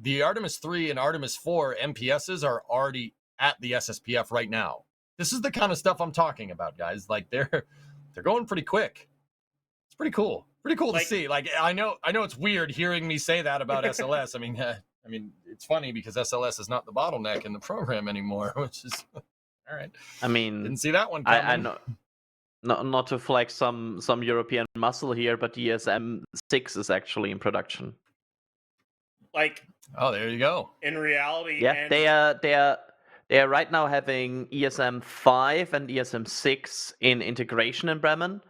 The Artemis 3 and Artemis 4 MPSs are already at the SSPF right now. This is the kind of stuff I'm talking about, guys. Like they're going pretty quick. It's pretty cool. Pretty cool to see. Like I know it's weird hearing me say that about SLS. I mean, it's funny because SLS is not the bottleneck in the program anymore, which is all right. I mean, didn't see that one coming. I know. Not to flex some European muscle here, but ESM 6 is actually in production. Like, oh, there you go. In reality, yeah, they are right now having ESM 5 and ESM 6 in integration in Bremen,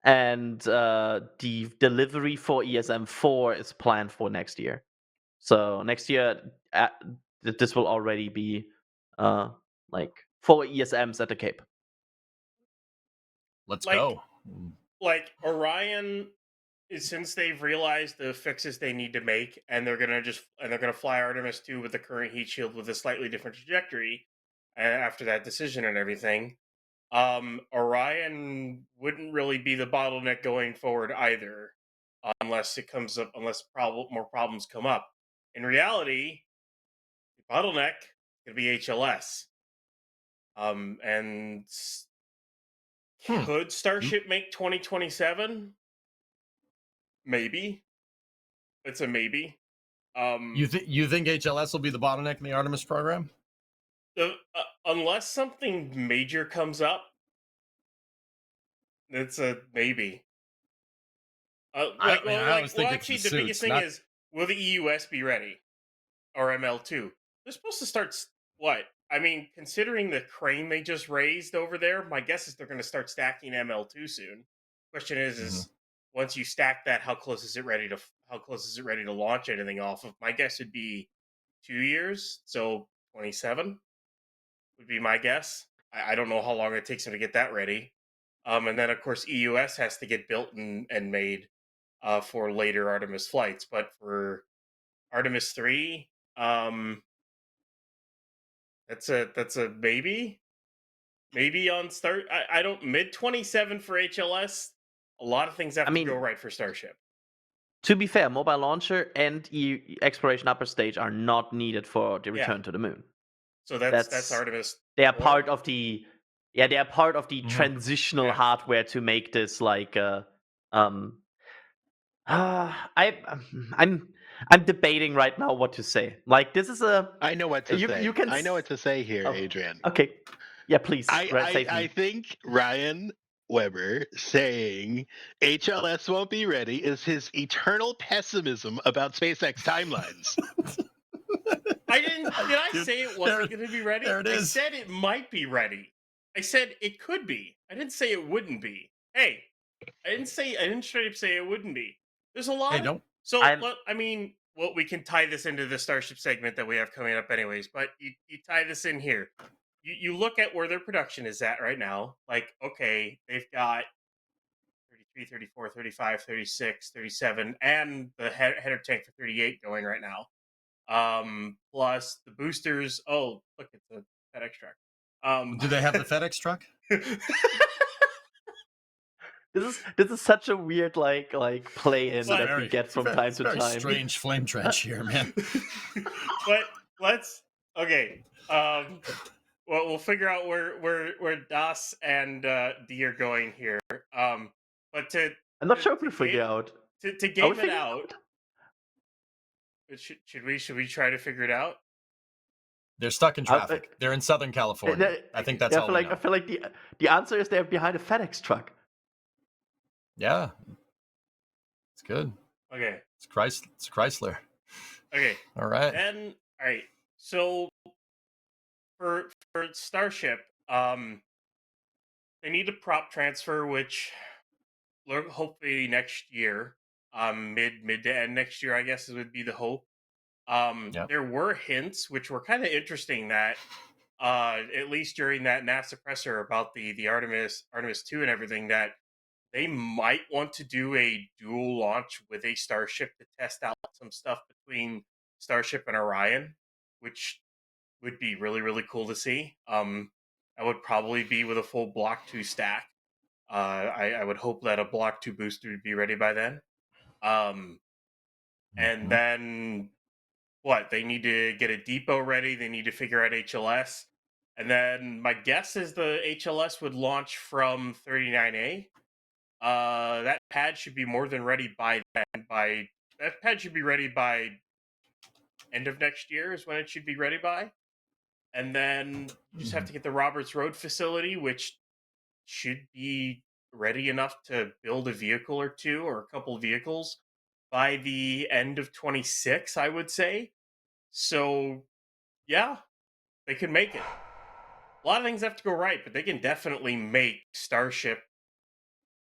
and the delivery for ESM 4 is planned for next year. So next year, this will already be like 4 ESMs at the Cape. Let's go. Like Orion, since they've realized the fixes they need to make, and they're gonna fly Artemis 2 with the current heat shield with a slightly different trajectory, after that decision and everything, Orion wouldn't really be the bottleneck going forward either, unless more problems come up. In reality, the bottleneck could be HLS. And could Starship make 2027? Maybe. It's a maybe. You think HLS will be the bottleneck in the Artemis program? Unless something major comes up, it's a maybe. Actually, the biggest thing is, will the EUS be ready? Or ML2? They're supposed to start, what? I mean, considering the crane they just raised over there, my guess is they're going to start stacking ML2 soon. Question is once you stack that, how close is it ready to launch anything off of? My guess would be 2 years, so 27 would be my guess. I don't know how long it takes them to get that ready. And then, of course, EUS has to get built and made for later Artemis flights. But for Artemis 3, that's a maybe on start. I don't mid 27 for HLS. A lot of things have to go right for Starship. To be fair, mobile launcher and exploration upper stage are not needed for the return to the moon. So that's Artemis. They are part of the transitional hardware to make this like I'm debating right now what to say. Like this is I know what to say. I know what to say here, Adrian. Okay. Yeah, please. I think Ryan Weber saying HLS won't be ready is his eternal pessimism about SpaceX timelines. I didn't. Did I say it wasn't going to be ready? There it I is. said it might be ready. I said it could be. I didn't say it wouldn't be. Hey, I didn't straight up say it wouldn't be. There's a lot. Hey, don't. So, I mean, well, we can tie this into the Starship segment that we have coming up, anyways. But you tie this in here. You look at where their production is at right now. Like, okay, they've got 33, 34, 35, 36, 37, and the header tank for 38 going right now. Plus the boosters. Oh, look, it's a FedEx truck. Do they have the FedEx truck? This is such a weird like play in that we get from time to time. Strange flame trench here, man. But let's well, we'll figure out where Das and D are going here. But I'm not sure if we figure out. To game it out. Should we try to figure it out? They're stuck in traffic. They're in Southern California. I think that's all. I feel like the answer is they're behind a FedEx truck. Yeah, it's good. Okay, it's Chrysler. Okay, all right. Then all right. So for Starship, they need a prop transfer, which hopefully next year, mid to end next year, I guess would be the hope. There were hints which were kind of interesting that at least during that NASA presser about the Artemis 2 and everything, that they might want to do a dual launch with a Starship to test out some stuff between Starship and Orion, which would be really, really cool to see. That would probably be with a full Block 2 stack. I would hope that a Block 2 booster would be ready by then. And then what? They need to get a depot ready. They need to figure out HLS. And then my guess is the HLS would launch from 39A. That pad should be more than ready by then. That pad should be ready by end of next year is when it should be ready by. And then you just have to get the Roberts Road facility, which should be ready enough to build a vehicle or two or a couple of vehicles by the end of 26, I would say. So, yeah, they could make it. A lot of things have to go right, but they can definitely make Starship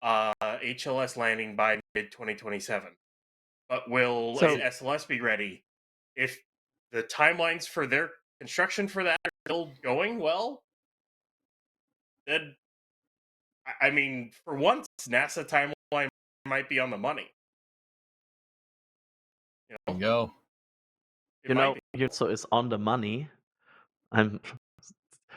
HLS landing by mid-2027. But will SLS be ready? If the timelines for their construction for that are still going well, then, I mean, for once, NASA timeline might be on the money. You know? So is on the money. I'm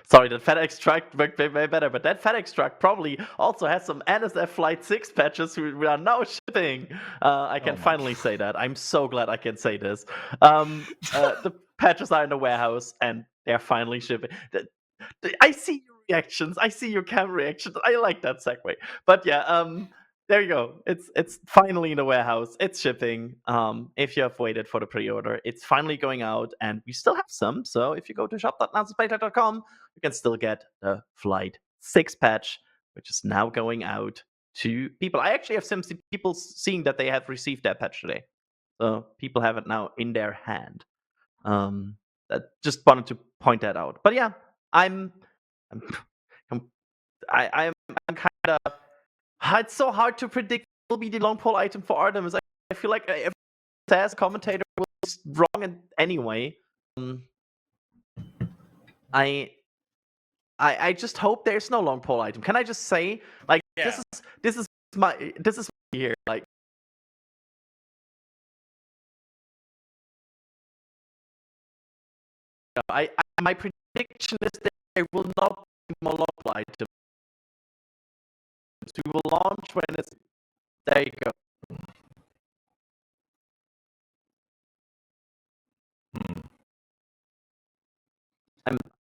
sorry, that FedEx truck worked way better, but that FedEx truck probably also has some NSF Flight 6 patches we are now shipping. I can finally say that. I'm so glad I can say this. The patches are in the warehouse, and they're finally shipping. I see your reactions. I see your camera reactions. I like that segue. But yeah, there you go. It's finally in the warehouse. It's shipping. If you have waited for the pre-order, it's finally going out, and we still have some. So if you go to shop.nasaplaytech.com, you can still get the Flight 6 patch, which is now going out to people. I actually have some people seeing that they have received that patch today. So people have it now in their hand. Just wanted to point that out. But yeah, I'm kind of. It's so hard to predict what will be the long pole item for Artemis. I feel like every SAS commentator was wrong anyway. I just hope there's no long pole item. Can I just say, like, this is here, like. My prediction is that there will not be more long pole items. We will launch when it's. There you go.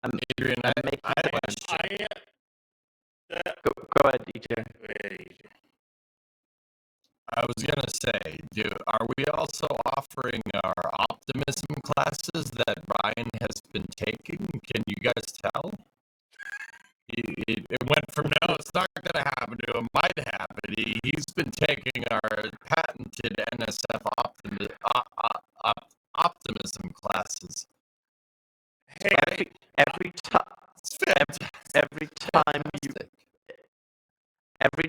I'm Adrian, Go ahead, DJ. I was gonna say, are we also offering our optimism classes that Brian has been taking? Can you guys tell? It went from no, it's not gonna happen to he's been taking our patented NSF optimism classes. Hey, Every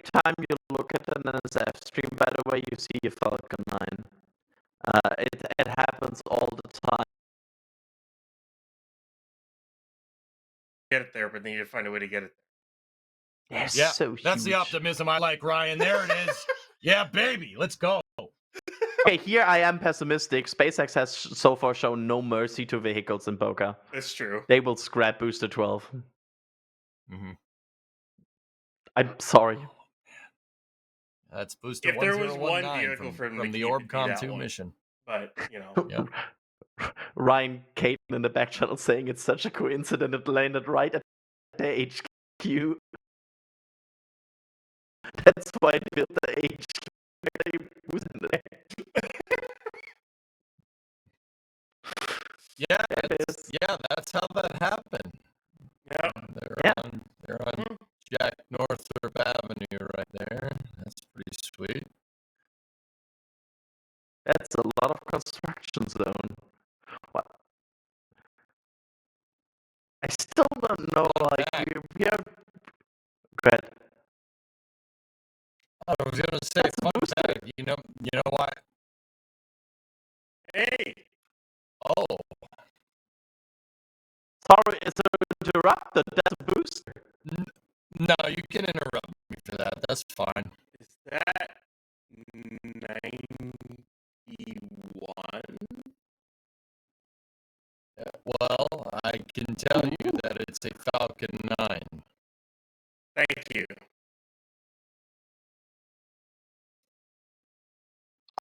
time you look at an NSF stream, by the way, you see a Falcon 9. It happens all the time. get it there, but they need to find a way to get it there. They're Yeah, so that's the huge. optimism I like, Ryan. There it is. Yeah, baby, let's go. Okay, here I am pessimistic. SpaceX has so far shown no mercy to vehicles in Boca. That's true. They will scrap Booster 12. Mm-hmm. I'm sorry. That's Booster If there was 1019 one vehicle for him to from the keep, it'd be Orbcom that 2 one. mission. But, you know. Yeah. Ryan Caton in the back channel saying it's such a coincidence it landed right at the HQ. That's why they built the HQ. They was in there. That's how that happened. Yeah. They're on Jack Northrop Avenue right there. That's pretty sweet. That's a lot of construction zone. What? I still don't know, like, we have... Go ahead. I was gonna say, fun fact, you know what? Hey! Oh. Sorry, it's interrupted. That's a booster. No, you can interrupt me for that. That's fine. Is that 91? Well, I can tell you that it's a Falcon 9. Thank you.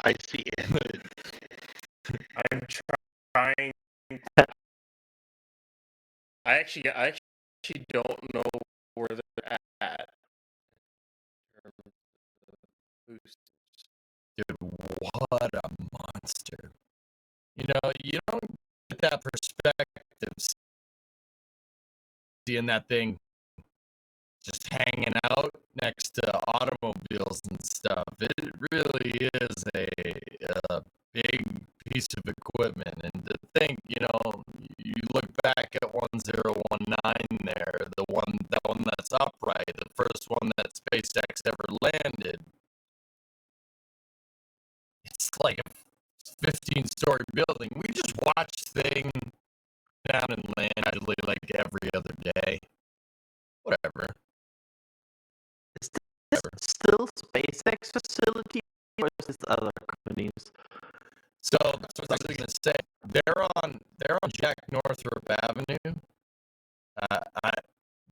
I see it. I'm trying. I actually don't know where they're at. Dude, what a monster. You know, you don't get that perspective seeing that thing just hanging out next to automobiles and stuff. It really is a big piece of equipment. And to think, you know, you look back at 1019 there, that one that's upright, the first one that SpaceX ever landed. It's like a 15-story building. We just watch things down and land usually like every other day. Whatever. Is this still SpaceX facility or is this other companies? So that's what I was going to say. They're on Jack Northrop Avenue.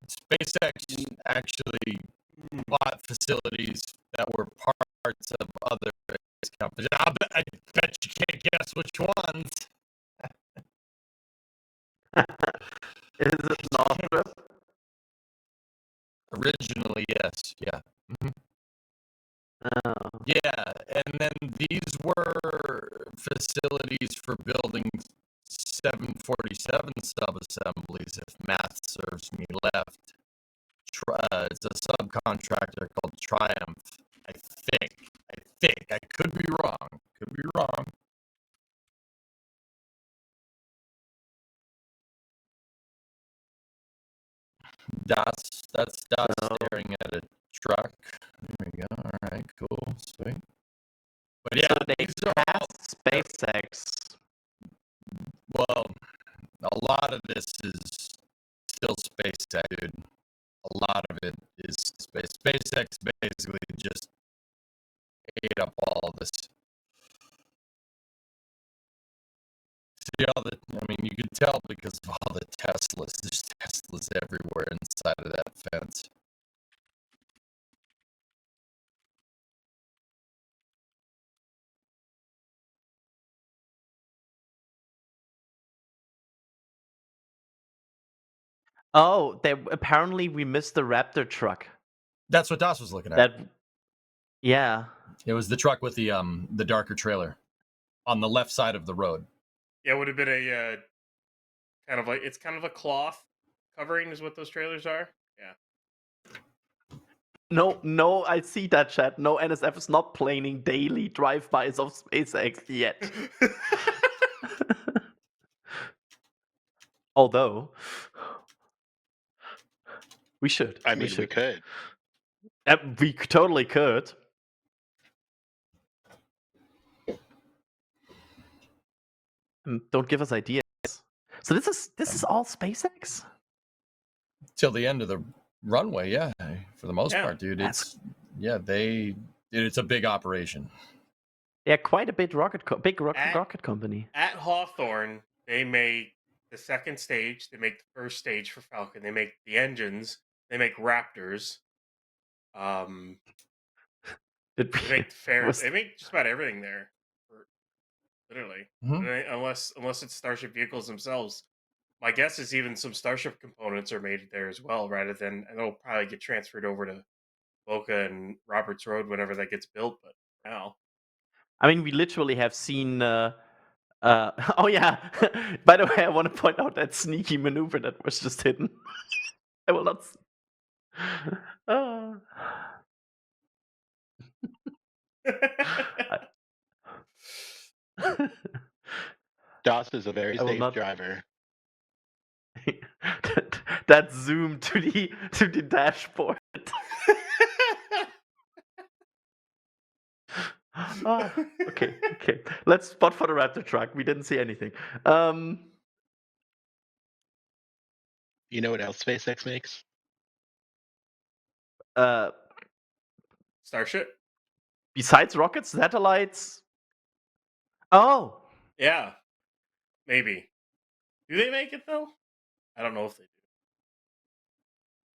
SpaceX actually bought facilities that were parts of other companies. I bet you can't guess which ones. Is it Northrop? Originally, yes. Yeah. Mm-hmm. Oh. Yeah, and then these were facilities for building 747 sub-assemblies, if math serves me left. It's a subcontractor called Triumph, I think. I could be wrong. That's staring at a truck. There we go. All right, cool, sweet. But yeah, so they these are all SpaceX. Well, a lot of this is still SpaceX, dude. A lot of it is space. SpaceX basically just ate up all this. See all the, I mean, you can tell because of all the Teslas. There's Teslas everywhere inside of that fence. Oh, apparently we missed the Raptor truck. That's what Das was looking at. Yeah. It was the truck with the darker trailer on the left side of the road. Yeah, it would have been a kind of like, it's kind of a cloth covering is what those trailers are. Yeah. No, I see that, chat. No, NSF is not planning daily drive-bys of SpaceX yet. Although, we should. I mean, we could. We totally could. Don't give us ideas. So this is all SpaceX? Till the end of the runway, yeah, for the most part, dude. It's a big operation. Yeah, quite a big rocket company. At Hawthorne, they make the second stage, they make the first stage for Falcon, they make the engines, they make Raptors. They make they make just about everything there, literally. Unless it's Starship vehicles themselves. My guess is even some Starship components are made there as well, rather than, and they'll probably get transferred over to Boca and Roberts Road whenever that gets built. But now, I mean, we literally have seen. Oh yeah. By the way, I want to point out that sneaky maneuver that was just hidden. I will not. DOS is a very safe driver. That zoom to the dashboard. Okay. Let's spot for the Raptor truck. We didn't see anything. You know what else SpaceX makes? Starship. Besides rockets, satellites. Oh. Yeah. Maybe. Do they make it though? I don't know if they do.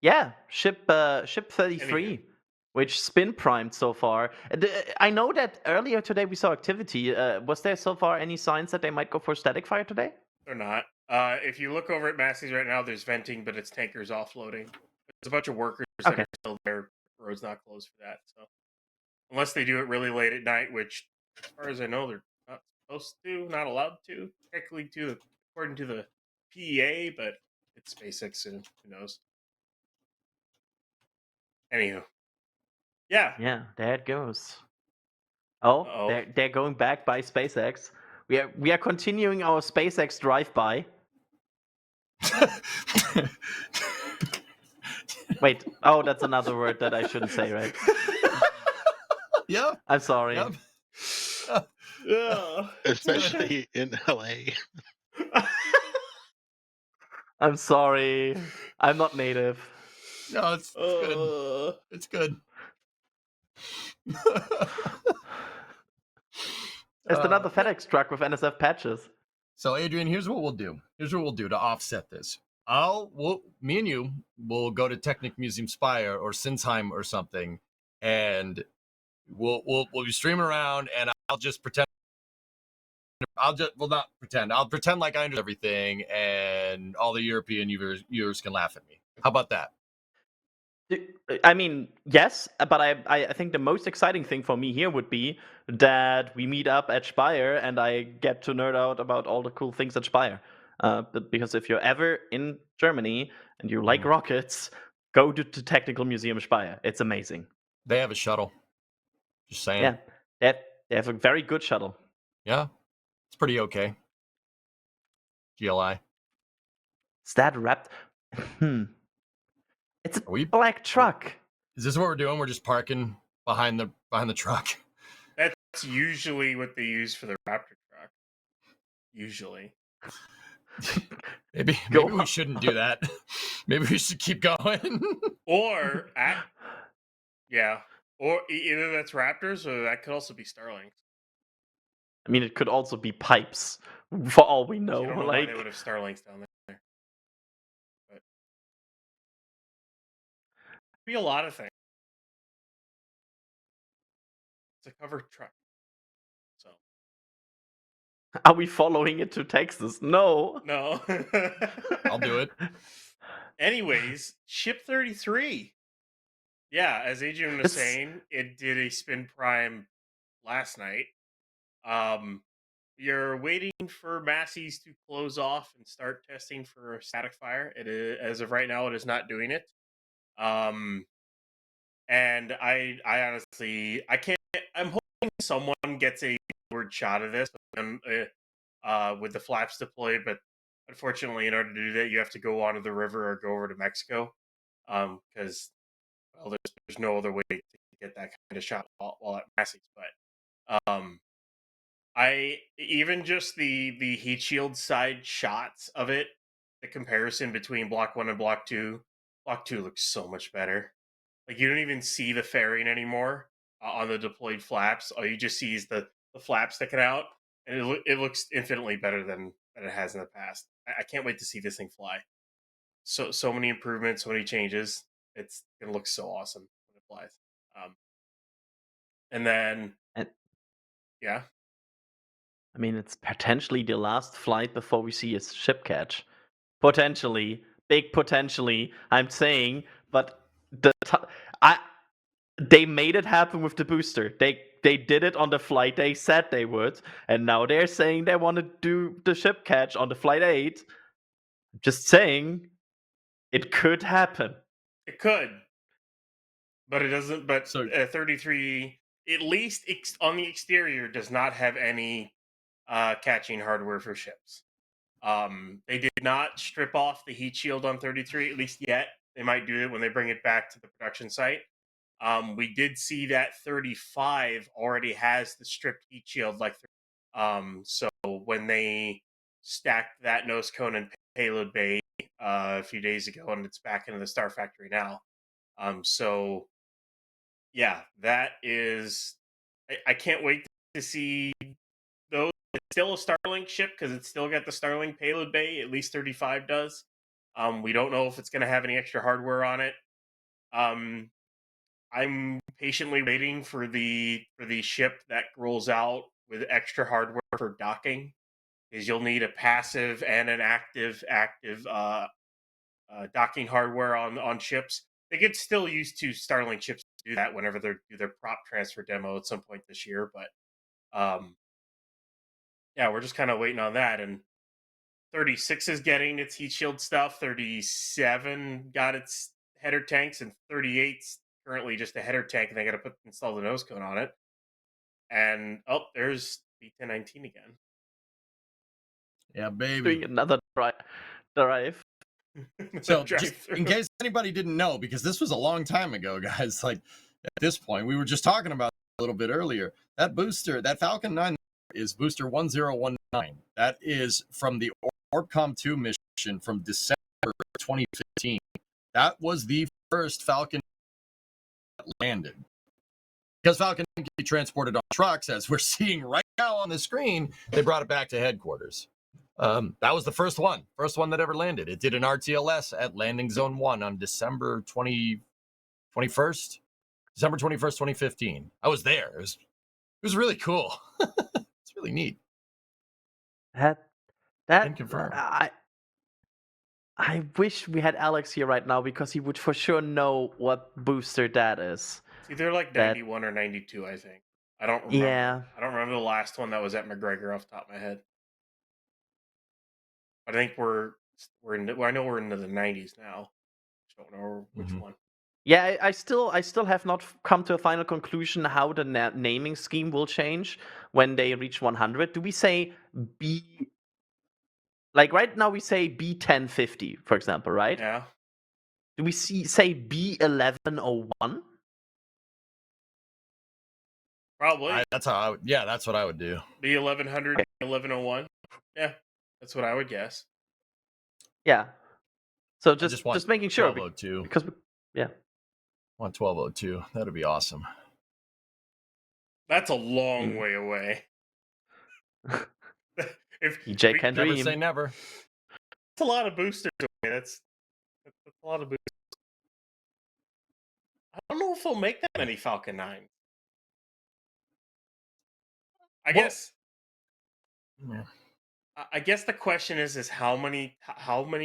Yeah, ship 33, which spin primed so far. I know that earlier today we saw activity. Was there so far any signs that they might go for static fire today? They're not. If you look over at Massey's right now, there's venting, but it's tankers offloading. There's a bunch of workers that are still there. Road's not closed for that. So unless they do it really late at night, which, as far as I know, they're not supposed to, not allowed to, technically, according to the PEA, but it's SpaceX, so who knows? Anywho. Yeah, there it goes. Oh, they're going back by SpaceX. We are continuing our SpaceX drive-by. Wait, that's another word that I shouldn't say, right? Yeah. I'm sorry. Yep. Especially in LA. I'm sorry. I'm not native. No, it's good. It's good. It's another FedEx truck with NSF patches. So, Adrian, here's what we'll do. To offset this. Me and you will go to Technic Museum Spire or Sinsheim or something, and we'll be streaming around, and I'll just pretend. I'll pretend like I understand everything, and all the European viewers can laugh at me. How about that? I mean, yes, but I think the most exciting thing for me here would be that we meet up at Speyer and I get to nerd out about all the cool things at Speyer. Because if you're ever in Germany and you like rockets, go to the Technical Museum Speyer. It's amazing. They have a shuttle. Just saying. Yeah, they have a very good shuttle. Yeah, it's pretty okay. GLI. Is that wrapped? It's a black truck. Is this what we're doing? We're just parking behind the truck. That's usually what they use for the Raptor truck. Usually. maybe we shouldn't do that. Maybe we should keep going. Or either that's Raptors or that could also be Starlings. I mean, it could also be pipes, for all we know. I don't know why they would have Starlinks down there. But be a lot of things. It's a covered truck. So. Are we following it to Texas? No. I'll do it. Anyways, Ship 33. Yeah, as Adrian was saying, it did a spin prime last night. You're waiting for Massey's to close off and start testing for static fire. It is, as of right now, it is not doing it. And I honestly, I can't. I'm hoping someone gets a word shot of this with the flaps deployed, but unfortunately, in order to do that, you have to go onto the river or go over to Mexico, because well, there's no other way to get that kind of shot while at Massey's. But I even just the heat shield side shots of it, the comparison between Block 1 and Block 2. Block 2 looks so much better. Like you don't even see the fairing anymore on the deployed flaps. All you just see is the flap sticking out, and it looks infinitely better than it has in the past. I can't wait to see this thing fly. So many improvements, so many changes. It's gonna look so awesome when it flies. And then And yeah, I mean, it's potentially the last flight before we see a ship catch. Potentially, big potentially. I'm saying, but they made it happen with the booster. They did it on the flight they said they would, and now they're saying they want to do the ship catch on the flight 8. Just saying, it could happen. it could, but it doesn't. But So 33, at least on the exterior, does not have any catching hardware for ships. They did not strip off the heat shield on 33, at least yet. They might do it when they bring it back to the production site. We did see that 35 already has the stripped heat shield, so when they stacked that nose cone and payload bay a few days ago, and it's back into the Star Factory now. So yeah, that is. I can't wait to see those. It's still a Starlink ship because it's still got the Starlink payload bay. At least 35 does. We don't know if it's going to have any extra hardware on it. I'm patiently waiting for the ship that rolls out with extra hardware for docking, because you'll need a passive and an active docking hardware on ships. They could still use two Starlink ships to do that whenever they do their prop transfer demo at some point this year. But yeah, we're just kind of waiting on that. And 36 is getting its heat shield stuff. 37 got its header tanks, and 38's currently just a header tank, and they got to install the nose cone on it. And there's B1019 again. Yeah, baby. Doing another drive. So, just in case anybody didn't know, because this was a long time ago, guys. Like at this point, we were just talking about a little bit earlier. That booster, that Falcon 9, is booster 1019. That is from the Orbcom 2 mission from December 2015. That was the first Falcon that landed. Because Falcon can be transported on trucks, as we're seeing right now on the screen, they brought it back to headquarters. That was the first one that ever landed. It did an RTLS at Landing Zone 1 on December 21st, 2015. I was there. It was really cool. It's really neat. That Can confirm. I wish we had Alex here right now, because he would for sure know what booster that is. It's either like 91 or 92, I think. I don't remember. Yeah. I don't remember the last one that was at McGregor off the top of my head. I think we're in. Well, I know we're into the 90s now. Just don't know which one. Yeah, I still have not come to a final conclusion how the naming scheme will change when they reach 100. Do we say B? Like right now we say B1050, for example, right? Yeah. Do we say B1101? Probably. That's what I would do. B1100, okay. 1101. Yeah, that's what I would guess. Yeah. So just making sure. 1202. Because yeah. I want 1202. That'd be awesome. That's a long way away. if EJ can never dream. say never. That's a lot of boosters away. That's a lot of boosters. I don't know if they'll make that many Falcon 9s. I guess. Yeah. I guess the question is how many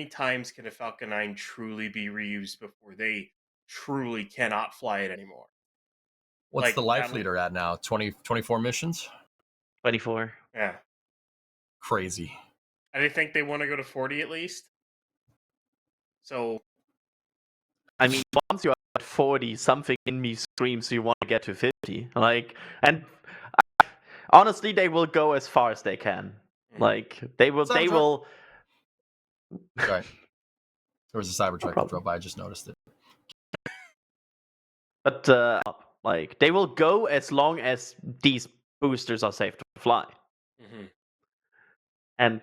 times can a Falcon 9 truly be reused before they truly cannot fly it anymore? What's the life leader at now? 24 missions? 24. Yeah. Crazy. I think they want to go to 40 at least. So, I mean, once you 40, something in me screams you want to get to 50. And honestly, they will go as far as they can. They will. Sorry. There was a Cybertruck that drove by. I just noticed it. But they will go as long as these boosters are safe to fly. And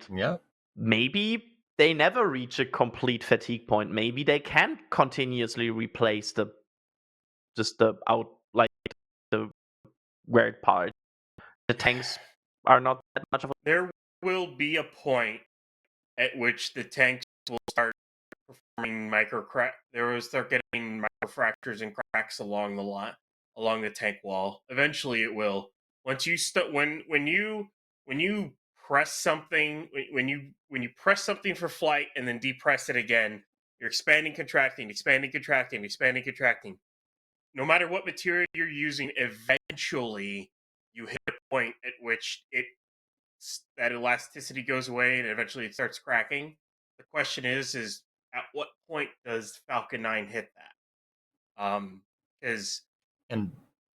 maybe they never reach a complete fatigue point. Maybe they can continuously replace the weird part. The tanks are not that much of a... There will be a point at which the tanks will start performing they will start getting microfractures and cracks along the line, along the tank wall. Eventually, it will. Once you when you press something, when you press something for flight and then depress it again, you're expanding, contracting, expanding, contracting, expanding, contracting. No matter what material you're using, eventually you hit a point at which that elasticity goes away and eventually it starts cracking. The question is at what point does Falcon 9 hit that? Because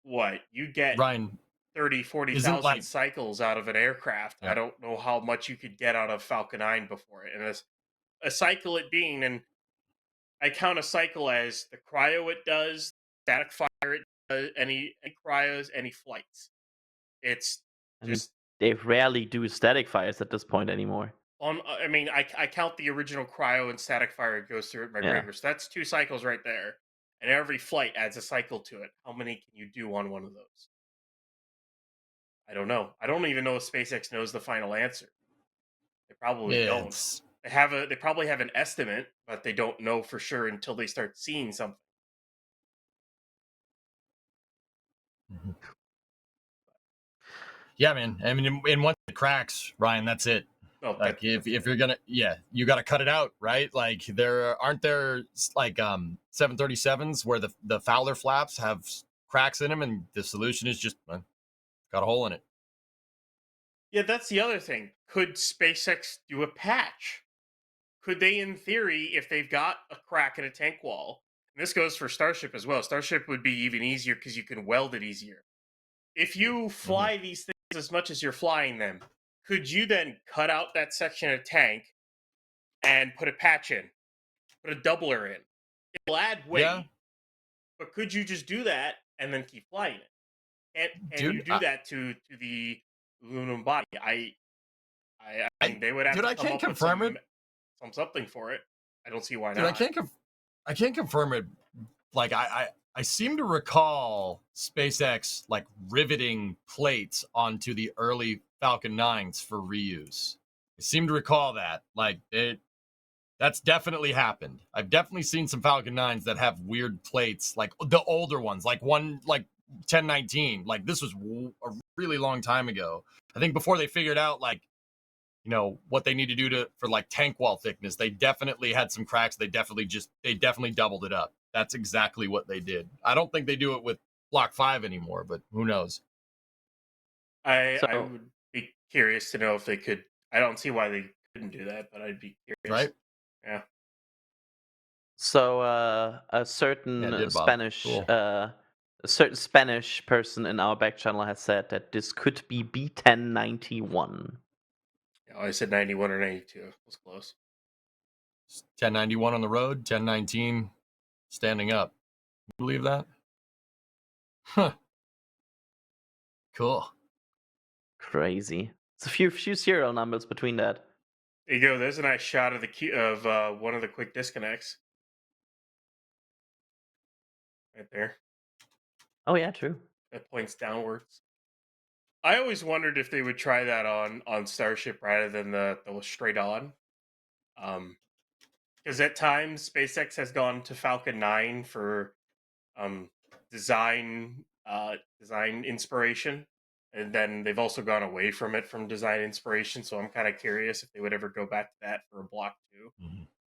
what you get, Ryan, 40,000 cycles out of an aircraft. Yeah. I don't know how much you could get out of Falcon 9 before it. And a cycle it being, and I count a cycle as the cryo it does, static fire it does, any cryos, any flights. It's just... They rarely do static fires at this point anymore. I count the original cryo and static fire it goes through at my breaker. So that's 2 cycles right there. And every flight adds a cycle to it. How many can you do on one of those? I don't know. I don't even know if SpaceX knows the final answer. They probably don't. They probably have an estimate, but they don't know for sure until they start seeing something. Mm-hmm. Yeah, man. I mean, and once it cracks, Ryan, that's it. Oh, if you're gonna, you got to cut it out, right? Like aren't there 737s where the Fowler flaps have cracks in them, and the solution is just got a hole in it. Yeah, that's the other thing. Could SpaceX do a patch? Could they, in theory, if they've got a crack in a tank wall, and this goes for Starship as well, Starship would be even easier because you can weld it easier. If you fly these things as much as you're flying them, could you then cut out that section of tank and put a patch in, put a doubler in? It'll add weight, but could you just do that and then keep flying it? Can you do that to the aluminum body? I think they would have to come up with something for it. I don't see why not. I can't confirm it. Like I seem to recall SpaceX like riveting plates onto the early Falcon 9s for reuse. I seem to recall that. That's definitely happened. I've definitely seen some Falcon 9s that have weird plates, like the older ones, like 1019. Like this was a really long time ago. I think before they figured out what they need to do for like tank wall thickness, they definitely had some cracks. They definitely doubled it up. That's exactly what they did. I don't think they do it with Block 5 anymore, but who knows? I would be curious to know if they could. I don't see why they couldn't do that, but I'd be curious. Right? Yeah. So a certain Spanish person in our back channel has said that this could be B1091. Yeah, I said 91 or 92. It was close. 1091 on the road, 1019 standing up. You believe that? Huh. Cool. Crazy. It's a few serial numbers between that. There you go. There's a nice shot of one of the quick disconnects. Right there. Oh yeah, true. That points downwards. I always wondered if they would try that on Starship rather than the straight on. Because at times SpaceX has gone to Falcon 9 for design inspiration, and then they've also gone away from it from design inspiration. So I'm kind of curious if they would ever go back to that for a Block 2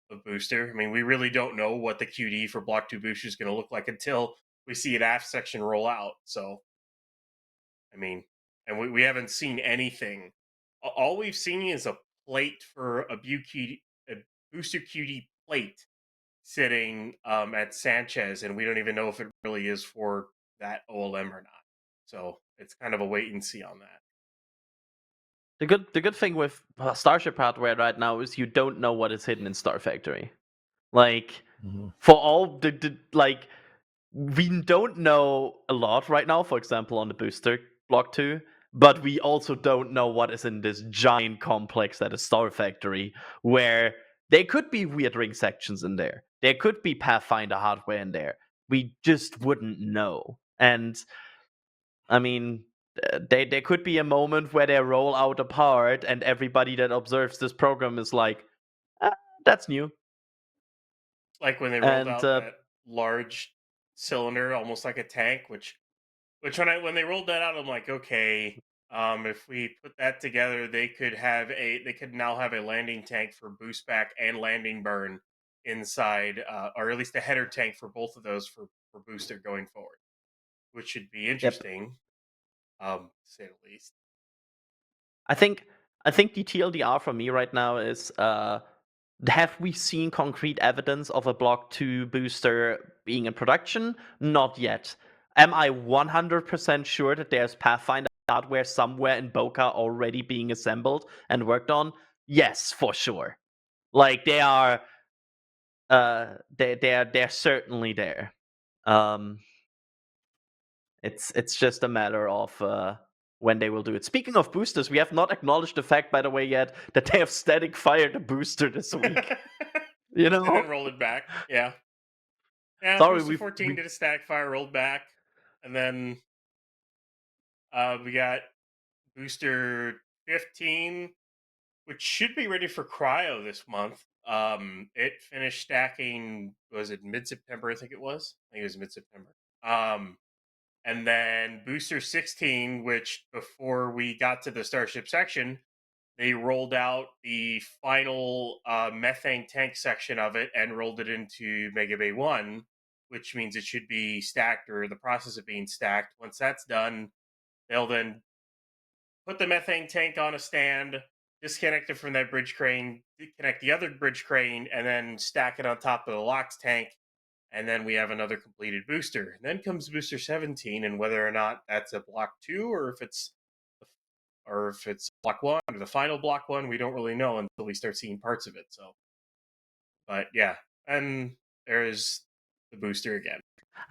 of booster. I mean, we really don't know what the QD for Block 2 booster is going to look like until we see an aft section roll out. So, I mean, and we haven't seen anything. All we've seen is a plate for a booster QD plate sitting at Sanchez, and we don't even know if it really is for that OLM or not. So it's kind of a wait and see on that. The good thing with Starship hardware right now is you don't know what is hidden in Star Factory. Like for all the like, we don't know a lot right now. For example, on the booster block 2, but we also don't know what is in this giant complex that is Star Factory, where there could be weird ring sections in there. There could be Pathfinder hardware in there. We just wouldn't know. And I mean, there could be a moment where they roll out a part, and everybody that observes this program is like, "That's new." Like when they rolled out that large cylinder, almost like a tank, which when they rolled that out, I'm like, okay, if we put that together, they could now have a landing tank for boost back and landing burn inside, or at least a header tank for both of those for booster going forward, which should be interesting, to say the least. I think the TLDR for me right now is, have we seen concrete evidence of a Block 2 booster being in production? Not yet. Am I 100% sure that there's Pathfinder hardware somewhere in Boca already being assembled and worked on? Yes, for sure. Like they are, they're certainly there. It's just a matter of when they will do it. Speaking of boosters, we have not acknowledged the fact, by the way, yet that they have static fired a booster this week. You know, and then rolled it back. Yeah. Yeah. Sorry, Booster 14 did a static fire, rolled back, and then we got Booster 15, which should be ready for cryo this month. It finished stacking, was it mid-September? I think it was mid-September. And then Booster 16, which before we got to the Starship section, they rolled out the final methane tank section of it and rolled it into Mega Bay 1, which means it should be stacked or the process of being stacked. Once that's done, they'll then put the methane tank on a stand, disconnect it from that bridge crane, connect the other bridge crane, and then stack it on top of the LOX tank. And then we have another completed booster. And then comes Booster 17, and whether or not that's a Block 2 or if it's Block 1 or the final Block 1, we don't really know until we start seeing parts of it. So, but yeah, and there's the booster again.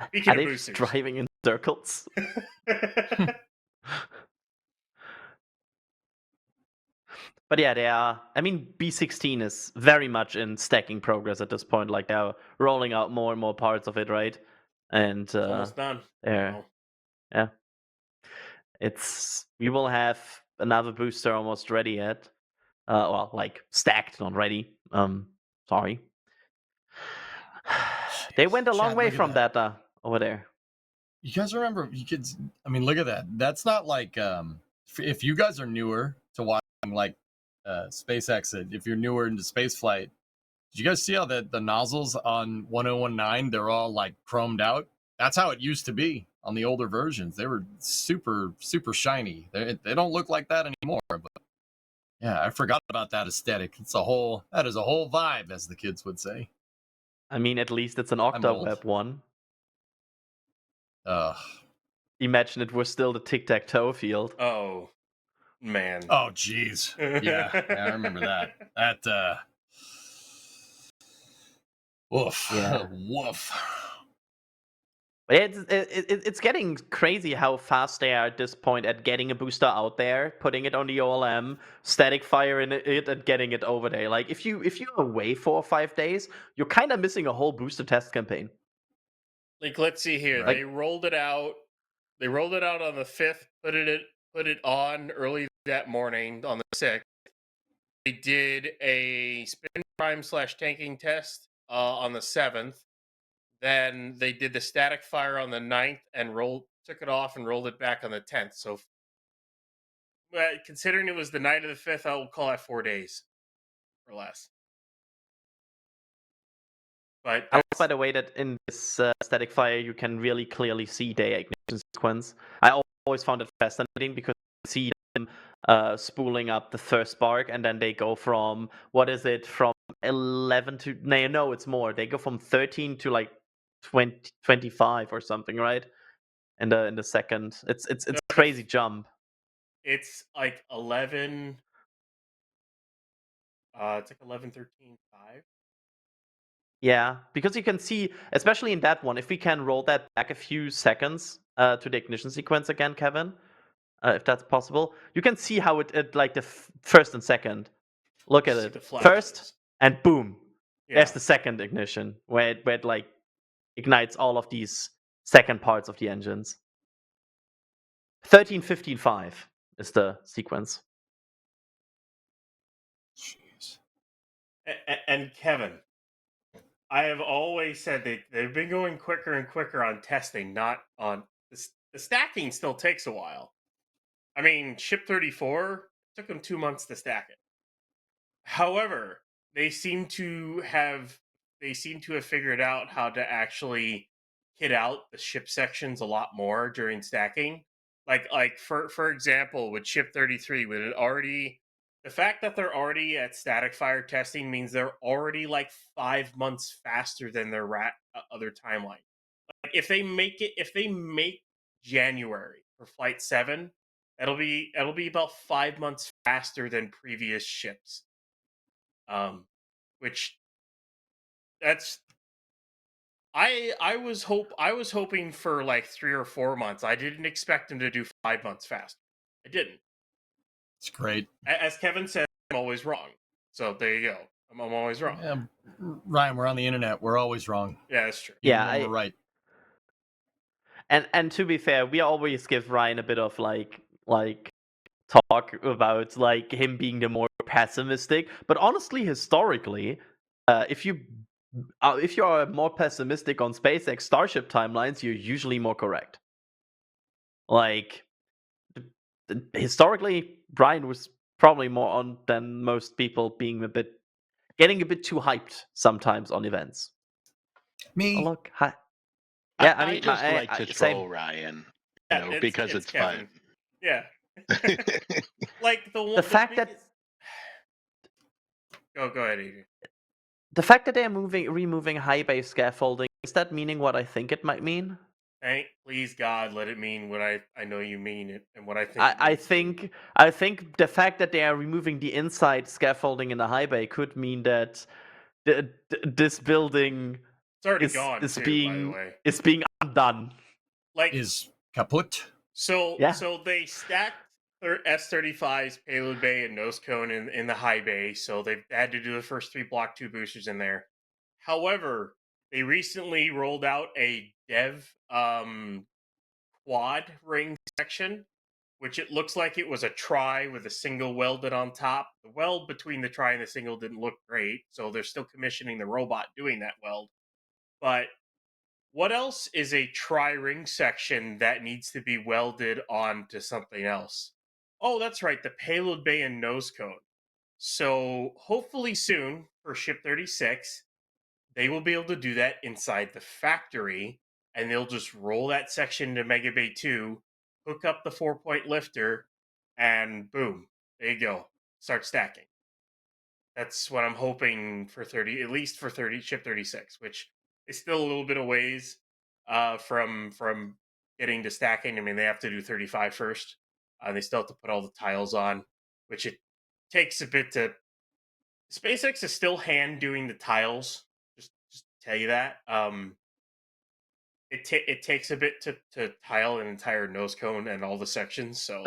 Speaking of boosters, driving in circles. But yeah, they are. I mean, B16 is very much in stacking progress at this point. Like they're rolling out more and more parts of it, right? And it's almost done. Yeah, we will have another booster almost ready yet. Well, like stacked, not ready. Sorry. They went a long way from that over there. You guys remember? I mean, look at that. That's not like if you guys are newer to watching like SpaceX, if you're newer into space flight, did you guys see how the nozzles on 1019 they're all like chromed out? That's how it used to be on the older versions. They were super shiny. They don't look like that anymore. But yeah, I forgot about that aesthetic. That is a whole vibe, as the kids would say. I mean, at least it's an Octaweb one. Imagine it was still the tic-tac-toe field. Oh, man. Oh, jeez. Yeah, I remember that. Woof. Yeah. Woof. It's getting crazy how fast they are at this point at getting a booster out there, putting it on the OLM, static fire in it, and getting it over there. Like if you're away 4 or 5 days, you're kind of missing a whole booster test campaign. Like, let's see here. Right. They rolled it out. They rolled it out on the 5th. Put it on early that morning on the 6th. They did a spin prime / tanking test on the 7th. Then they did the static fire on the 9th and took it off and rolled it back on the 10th. So, considering it was the night of the 5th, I will call that 4 days or less. But I like, by the way, that in this static fire you can really clearly see the ignition sequence. I always found it fascinating because you see them spooling up the first spark, and then they go from from 11 to no, it's more. They go from 13 to like 20, 25 or something, right? In the second, it's No, crazy jump. It's like 11. It's like 11, 13, 5. Yeah, because you can see, especially in that one, if we can roll that back a few seconds to the ignition sequence again, Kevin, if that's possible, you can see how it like the first and second. Look at See it. the First flashes. and boom, Yeah. there's the second ignition where it like ignites all of these second parts of the engines. 13, 15, 5 is the sequence. Jeez. And Kevin, I have always said that they've been going quicker and quicker on testing, not on the stacking. Still takes a while. I mean, Ship 34 took them 2 months to stack it. However, they seem to have figured out how to actually kit out the ship sections a lot more during stacking. Like for example, with Ship 33, with it already, the fact that they're already at static fire testing means they're already like 5 months faster than their other timeline. Like if they make January for Flight 7, that'll be about 5 months faster than previous ships. Which that's I was hoping for like 3 or 4 months. I didn't expect him to do 5 months fast. I didn't. It's great. As Kevin said, I'm always wrong. So there you go. I'm always wrong. Yeah, Ryan, we're on the internet. We're always wrong. Yeah, that's true. Even when we're right. And to be fair, we always give Ryan a bit of like talk about like him being the more pessimistic. But honestly, historically, if you are more pessimistic on SpaceX Starship timelines, you're usually more correct. Like historically, Brian was probably more on than most people, getting a bit too hyped sometimes on events. Me? Oh, look, hi. Yeah, I just like to same. troll Ryan, Yeah, because it's Kevin. fun. Yeah. Like the fact that go ahead, Adrian. the fact that they're removing high base scaffolding, is that meaning what I think it might mean? Please God, let it mean what I know you mean it and what I think. I think the fact that they are removing the inside scaffolding in the high bay could mean that this building it's already gone too, by the way. Is being undone. Like is kaput. So they stacked S-35's payload bay and nose cone in the high bay, so they had to do the first 3 Block 2 boosters in there. However, they recently rolled out a dev quad ring section, which it looks like it was a try with a single welded on top. The weld between the try and the single didn't look great, so they're still commissioning the robot doing that weld. But what else is a tri-ring section that needs to be welded onto something else? Oh, that's right, the payload bay and nose cone. So hopefully soon for Ship 36, they will be able to do that inside the factory, and they'll just roll that section to Mega Bay 2, hook up the 4-point lifter, and boom, there you go. Start stacking. That's what I'm hoping for 30, at least for Ship 36, which is still a little bit of ways from getting to stacking. I mean, they have to do 35 first. They still have to put all the tiles on, which it takes a bit to. SpaceX is still hand doing the tiles. Just to tell you that. It takes a bit to tile an entire nose cone and all the sections. So,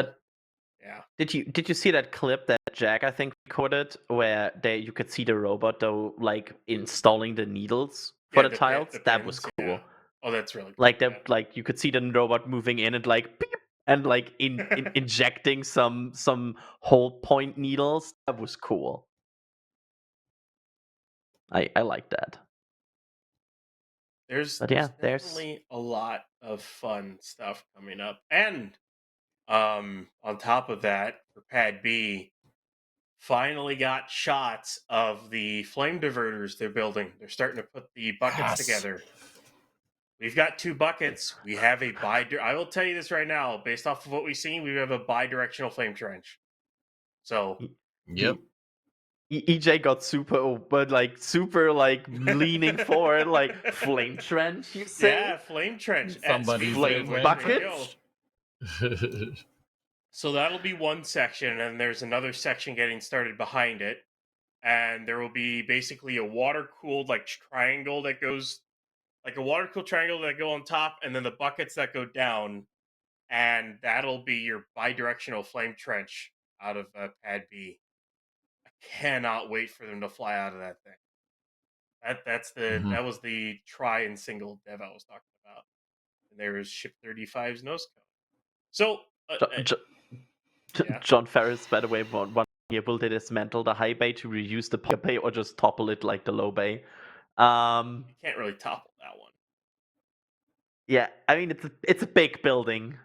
yeah. Did you see that clip that Jack I think recorded where you could see the robot though like installing the needles for the tiles? That was cool. Yeah. Oh, that's really cool. Like like you could see the robot moving in and like beep, and like injecting some whole point needles. That was cool. I like that. There's definitely a lot of fun stuff coming up. And on top of that, for Pad B, finally got shots of the flame diverters they're building. They're starting to put the buckets together. We've got 2 buckets. We have a I will tell you this right now, based off of what we've seen, we have a bi-directional flame trench. So yep. EJ got super leaning forward, like flame trench. You say? Yeah, flame trench. Somebody's Speaking of flame which, bucket. there you go. So that'll be one section, and there's another section getting started behind it, and there will be basically a water cooled triangle that goes like a water cooled triangle that go on top, and then the buckets that go down, and that'll be your bidirectional flame trench out of Pad B. I cannot wait for them to fly out of that thing. That was the try and single dev I was talking about. And there is Ship 35's nose cone. So yeah. John Ferris, by the way, one year will they dismantle the high bay to reuse the bay or just topple it like the low bay? You can't really topple that one. Yeah, I mean it's a big building.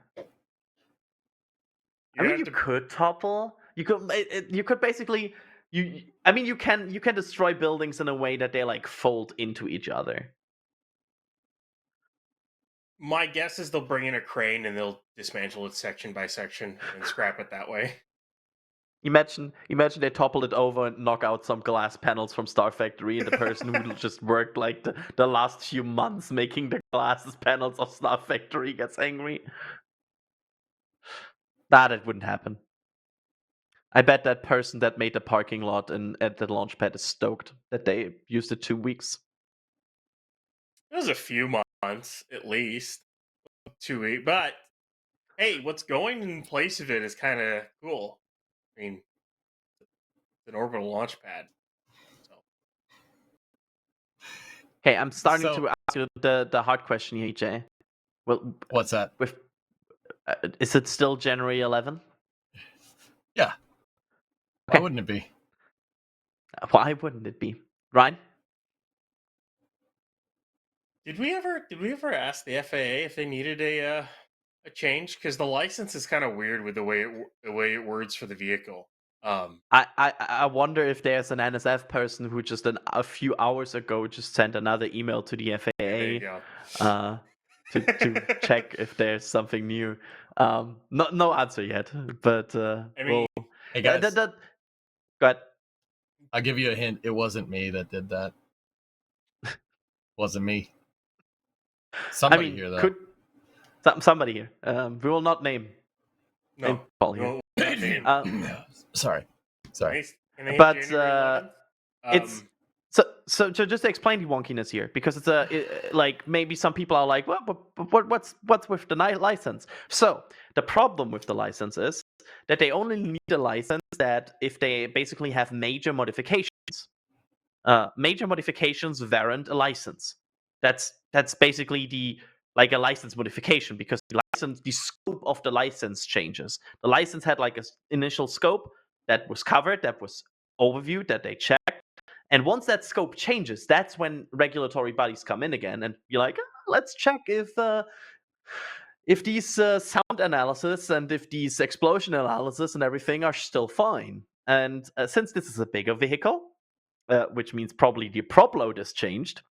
You could topple. You could basically you can destroy buildings in a way that they like fold into each other. My guess is they'll bring in a crane and they'll dismantle it section by section and scrap it that way. Imagine they topple it over and knock out some glass panels from Star Factory, and the person who just worked like the last few months making the glass panels of Star Factory gets angry. It wouldn't happen. I bet that person that made the parking lot at the launch pad is stoked that they used it 2 weeks. It was a few months, at least. 2 weeks. But, hey, what's going in place of it is kind of cool. I mean, it's an orbital launch pad. So. Okay, I'm starting to ask you the hard question here, Jay. Well, what's that? Is it still January 11? Yeah. Okay. Why wouldn't it be? Why wouldn't it be? Ryan? Did we ever ask the FAA if they needed a change? Because the license is kind of weird with the way it words for the vehicle. I wonder if there's an NSF person who just a few hours ago just sent another email to the FAA there you go. To check if there's something new. No answer yet, but I mean, hey guys, go ahead. I'll give you a hint. It wasn't me that did that. Wasn't me. Somebody here though. Somebody here. We will not name. No. Paul here. Sorry. But it's so just to explain the wonkiness here, because it's like maybe some people are like, well, but what's with the license? So the problem with the license is that they only need a license that if they basically have major modifications. Major modifications warrant a license. That's basically a license modification, because the scope of the license changes. The license had like an initial scope that was covered, that was overviewed, that they checked. And once that scope changes, that's when regulatory bodies come in again and be like, let's check if these sound analysis and if these explosion analysis and everything are still fine. And since this is a bigger vehicle, which means probably the prop load has changed,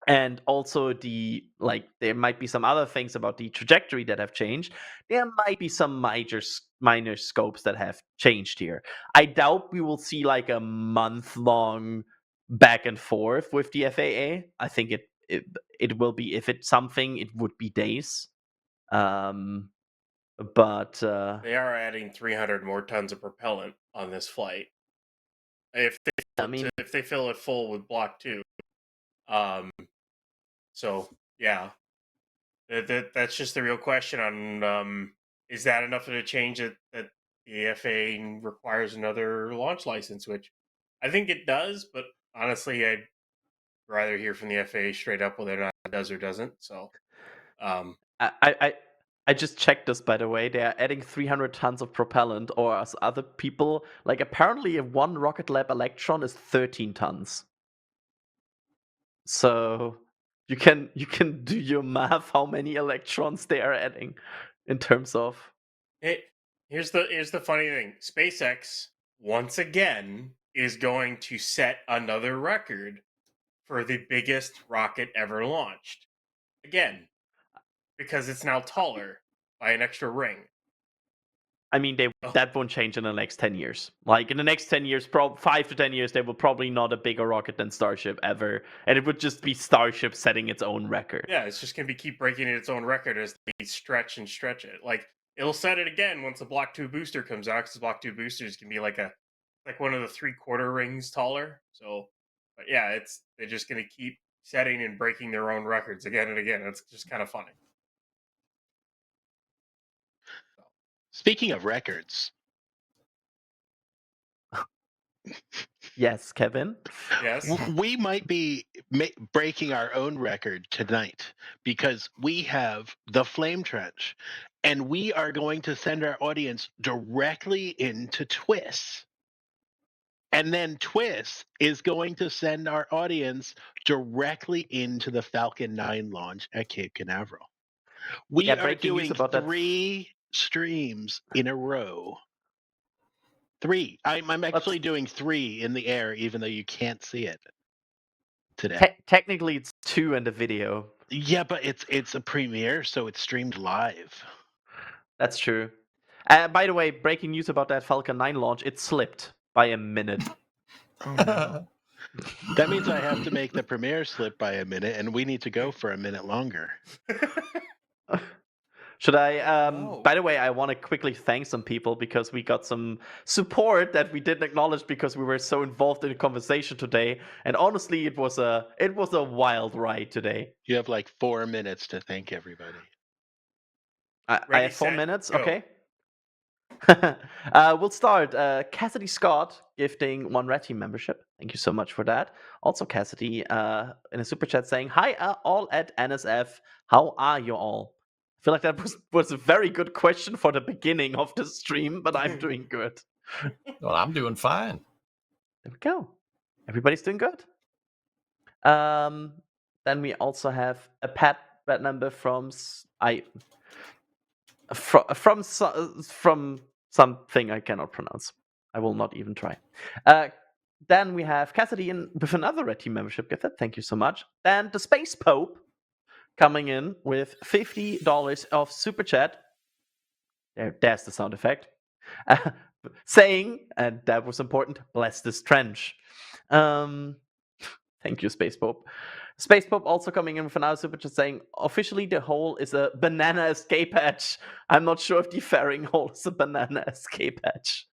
and also there might be some other things about the trajectory that have changed. There might be some minor scopes that have changed here. I doubt we will see like a month-long back and forth with the FAA. I think it will be, if it's something, it would be days. But they are adding 300 more tons of propellant on this flight. If they fill it full with Block 2. So yeah, that's just the real question on is that enough of a change that the FAA requires another launch license, which I think it does, but honestly, I'd rather hear from the FAA straight up whether or not it does or doesn't. So I just checked this, by the way. They are adding 300 tons of propellant, or as other people, like apparently one Rocket Lab Electron is 13 tons. So you can do your math how many electrons they are adding in terms of. Here's the funny thing. SpaceX once again is going to set another record for the biggest rocket ever launched. Again, because it's now taller by an extra ring. I mean, that won't change in the next 10 years. Like, in the next 10 years, 5 to 10 years, they will probably not a bigger rocket than Starship ever. And it would just be Starship setting its own record. Yeah, it's just going to keep breaking its own record as they stretch and stretch it. Like, it'll set it again once the Block 2 booster comes out, because the Block 2 boosters can be like one of the 3/4 rings taller. So, but yeah, they're just going to keep setting and breaking their own records again and again. It's just kind of funny. Speaking of records. Yes, Kevin? Yes. We might be breaking our own record tonight because we have the Flame Trench, and we are going to send our audience directly into TWIS. And then TWIS is going to send our audience directly into the Falcon 9 launch at Cape Canaveral. We are doing 3 streams in a row. 3. I'm actually doing 3 in the air, even though you can't see it today. Technically, it's 2 in the video. Yeah, but it's a premiere, so it's streamed live. That's true. By the way, breaking news about that Falcon 9 launch, it slipped by a minute. Oh no. That means I have to make the premiere slip by a minute, and we need to go for a minute longer. Should I? By the way, I want to quickly thank some people because we got some support that we didn't acknowledge because we were so involved in the conversation today. And honestly, it was a wild ride today. You have like 4 minutes to thank everybody. I have 4 minutes. Go. Okay. We'll start. Cassidy Scott gifting 1 Red Team membership. Thank you so much for that. Also, Cassidy in a super chat saying, "Hi, all at NSF. How are you all?" I feel like that was a very good question for the beginning of the stream, but I'm doing good. Well, I'm doing fine. There we go. Everybody's doing good. Then we also have a Pat red number from something I cannot pronounce. I will not even try. Then we have Cassidy with another Red Team membership gifted. Thank you so much. Then the Space Pope coming in with $50 of super chat. There's the sound effect. Saying, and that was important, bless this trench. Thank you, Space Pope. Space Pope also coming in with another super chat saying, officially the hole is a banana escape hatch. I'm not sure if the fairing hole is a banana escape hatch.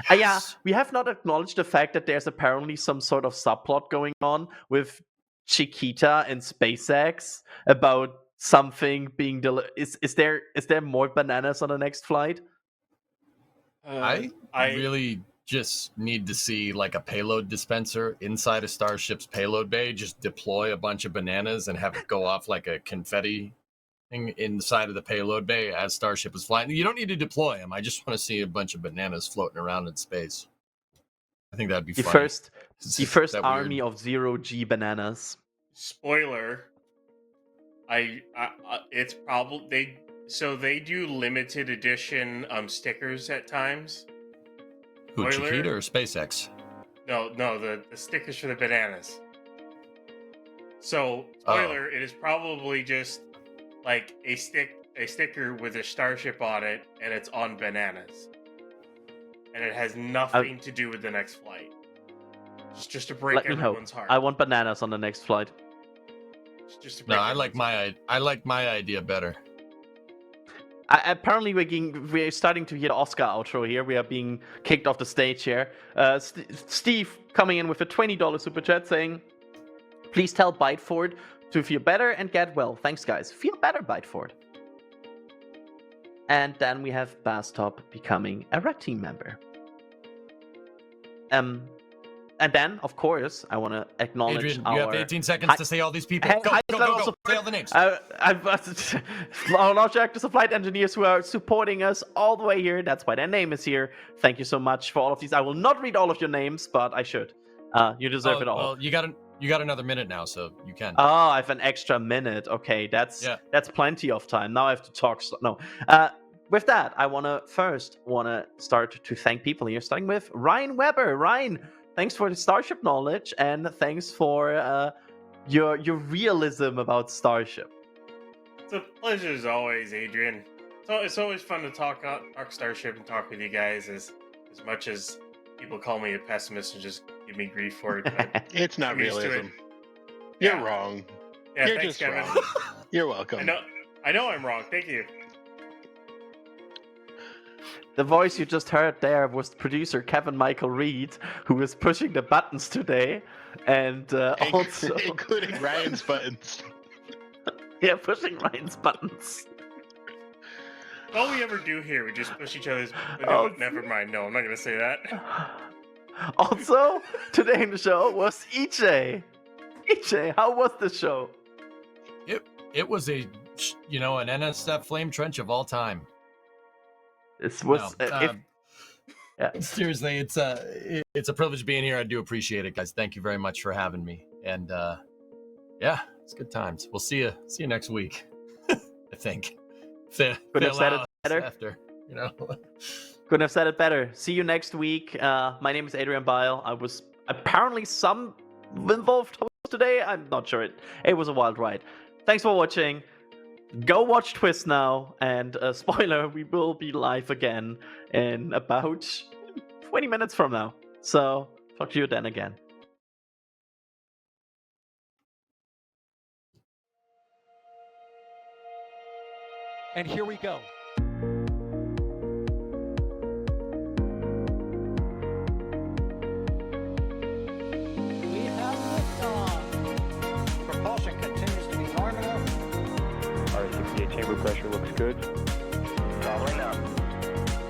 Yes. Yeah, we have not acknowledged the fact that there's apparently some sort of subplot going on with Chiquita and SpaceX about something being is there more bananas on the next flight? I really just need to see like a payload dispenser inside a Starship's payload bay, just deploy a bunch of bananas and have it go off like a confetti thing inside of the payload bay as Starship is flying. You don't need to deploy them. I just want to see a bunch of bananas floating around in space. I think that'd be the funny. first army of 0G bananas. Spoiler. It's probably they do limited edition stickers at times. Who, Chiquita or SpaceX? No, the stickers for the bananas. So, spoiler, It is probably just like a sticker with a starship on it, and it's on bananas. And it has nothing to do with the next flight. It's just to break everyone's heart. I want bananas on the next flight. Just to break I like my idea better. Apparently, we're starting to hear the Oscar outro here. We are being kicked off the stage here. Steve coming in with a $20 super chat saying, "Please tell Byteford to feel better and get well. Thanks, guys. Feel better, Byteford." And then we have Bastop becoming a Red Team member. And then, of course, I want to acknowledge Adrian, you have 18 seconds to say all these people. Go. Say all the names. Our launch actors and flight engineers who are supporting us all the way here. That's why their name is here. Thank you so much for all of these. I will not read all of your names, but I should. You deserve it all. Well, you got another minute now, so you can. Oh, I have an extra minute. Okay, that's plenty of time. Now I have to talk. No. With that, I want to start to thank people here, starting with Ryan Weber. Ryan, thanks for the Starship knowledge, and thanks for your realism about Starship. It's a pleasure as always, Adrian. So it's always fun to talk Starship and talk with you guys. As much as people call me a pessimist and just give me grief for it, but it's not I'm used to realism. it. You're Yeah. wrong. Yeah, You're thanks, just Kevin. wrong. You're welcome. I know I'm wrong. Thank you. The voice you just heard there was producer Kevin Michael Reed, who was pushing the buttons today, and also including Ryan's buttons. Yeah, pushing Ryan's buttons. All we ever do here, we just push each other's. Never mind. No, I'm not gonna say that. Also, today in the show was EJ. EJ, how was the show? It was an NSF flame trench of all time. This was seriously, it's a privilege being here. I do appreciate it, guys. Thank you very much for having me. And yeah, it's good times. We'll see you next week. I think. Couldn't have said it better. After, Couldn't have said it better. See you next week. My name is Adrian Bile. I was apparently some involved today. I'm not sure. It was a wild ride. Thanks for watching. Go watch Twist now. And spoiler, we will be live again in about 20 minutes from now. So talk to you then again. And here we go. We have liftoff. Propulsion continues to be normal. R68 chamber pressure looks good. Following up.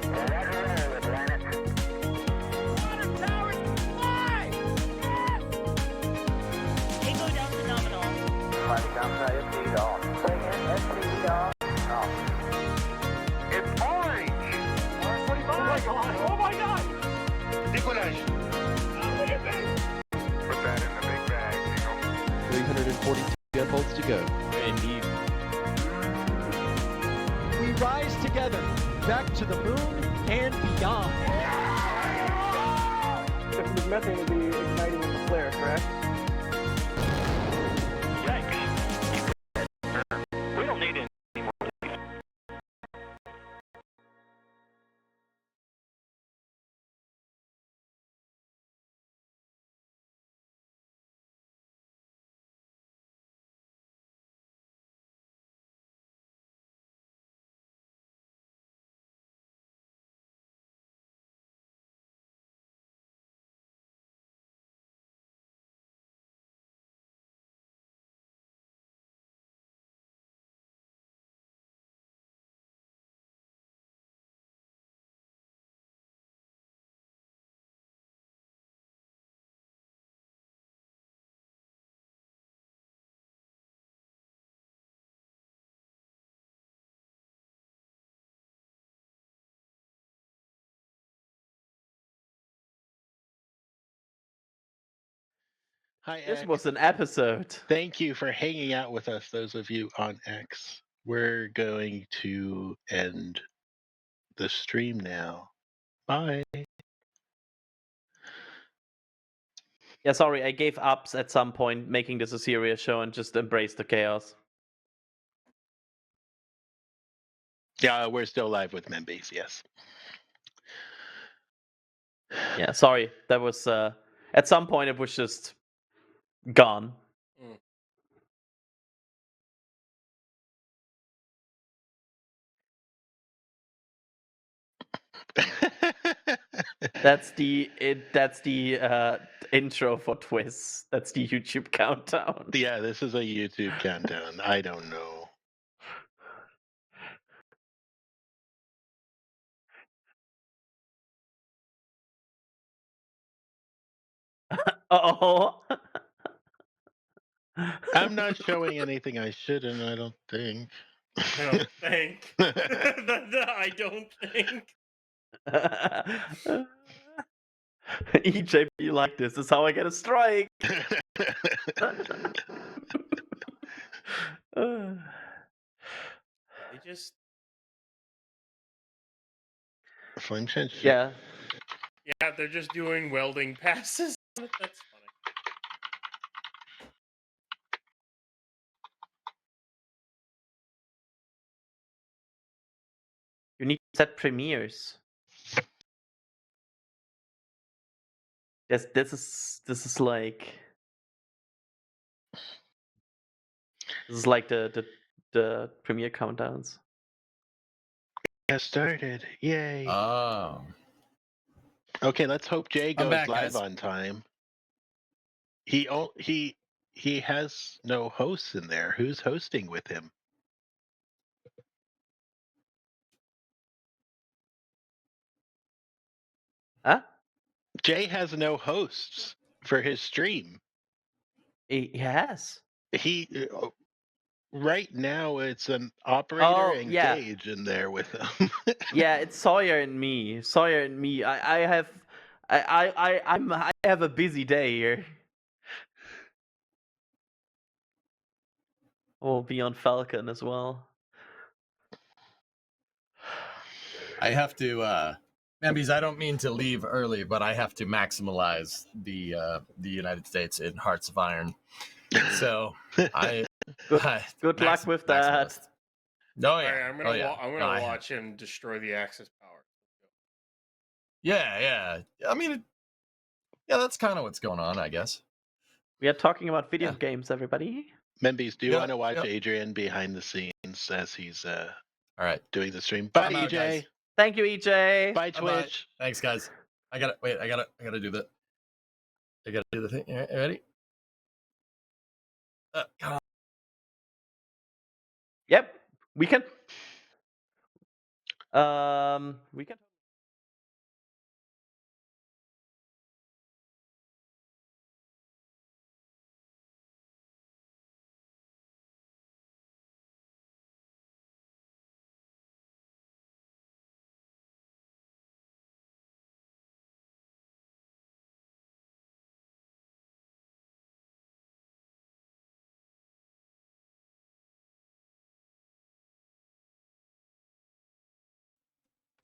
Roger, Atlantis. Water towers, fly! Yes! Echo down to nominal. Flight downside FD off. Bring in FD off. It's orange! 145! Oh my god! Decollage! Look at this! Put that in the big bag, 342 jet volts to go. Indeed. We rise together, back to the moon and beyond. This methane will be igniting in the flare, correct? We don't need it. Hi, This X. was an episode. Thank you for hanging out with us, those of you on X. We're going to end the stream now. Bye. Yeah, sorry, I gave up at some point making this a serious show and just embraced the chaos. Yeah, we're still live with Membase, yes. Yeah, sorry. That was at some point it was just gone. That's the intro for Twist. That's the YouTube countdown. Yeah, this is a YouTube countdown. I don't know. Oh. I'm not showing anything I shouldn't, I don't think. I don't think. I don't think. EJ be like this is how I get a strike. They just Flame change. Yeah. Yeah, they're just doing welding passes. That's funny. You need to set premieres. This is like the premiere countdowns. Has started. Yay. Oh. Okay, let's hope Jay I'm goes back, live guys. on time. He has no hosts in there. Who's hosting with him? Huh? Jay has no hosts for his stream. He has. He right now it's an operator Oh, and yeah. Gage in there with him. Yeah, it's Sawyer and me. Sawyer and me. I have a busy day here. We'll be on Falcon as well. I have to, Mambies, I don't mean to leave early, but I have to maximize the United States in Hearts of Iron. So Good luck with that. Maximalist. Oh All yeah. right, I'm gonna oh, yeah. I'm No, gonna watch him destroy the Axis power. Yeah. I mean, yeah, that's kind of what's going on, I guess. We are talking about video games, everybody. Membies, do you Yep, want to watch yep. Adrian behind the scenes as he's All right doing the stream? Bye, I'm out, EJ. guys. Thank you, EJ. Bye, Bye-bye. Twitch. Thanks, guys. I gotta do the. I gotta do the thing. All right, ready? Come on. Yep, we can. We can.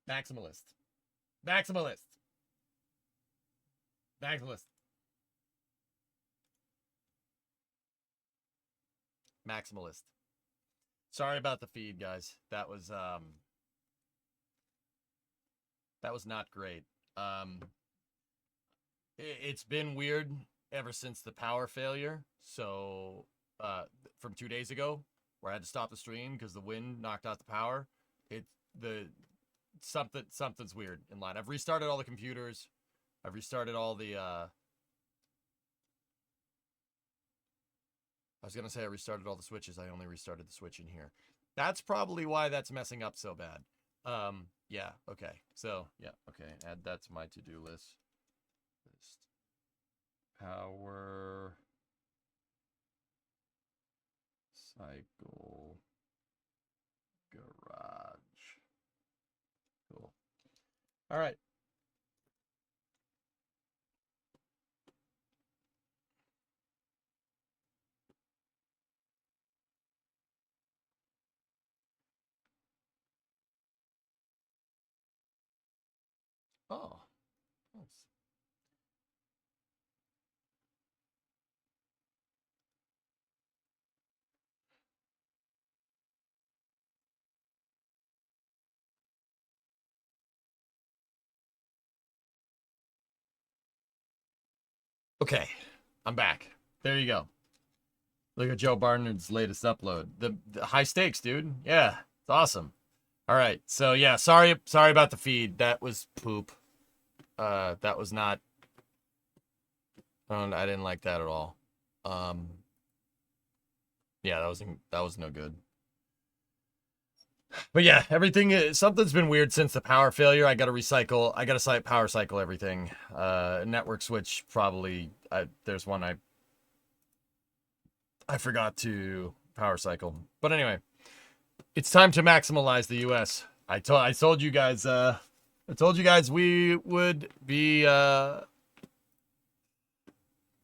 Maximalist. Sorry about the feed, guys. That was not great. It's been weird ever since the power failure. So from 2 days ago, where I had to stop the stream because the wind knocked out the power. Something's weird in line. I've restarted all the computers. I've restarted all the. I was gonna say I restarted all the switches. I only restarted the switch in here. That's probably why that's messing up so bad. Yeah. Okay. So yeah. Okay. Add that to my to-do list. Power cycle garage. Cool. All right. Oh, nice. Okay, I'm back. There you go. Look at Joe Barnard's latest upload. The high stakes, dude. Yeah, it's awesome. All right, so yeah, sorry about the feed. That was poop. That was not. I didn't like that at all. Yeah, that was no good. But yeah, something's been weird since the power failure. I got to power cycle everything. Network switch probably. There's one I forgot to power cycle. But anyway, it's time to maximize the US. I told you guys we would be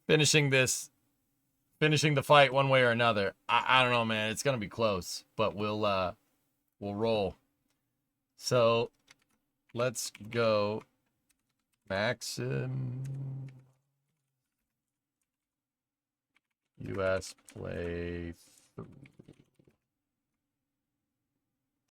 finishing the fight one way or another. I don't know, man. It's going to be close, but we'll roll. So, let's go Maxim US play 3.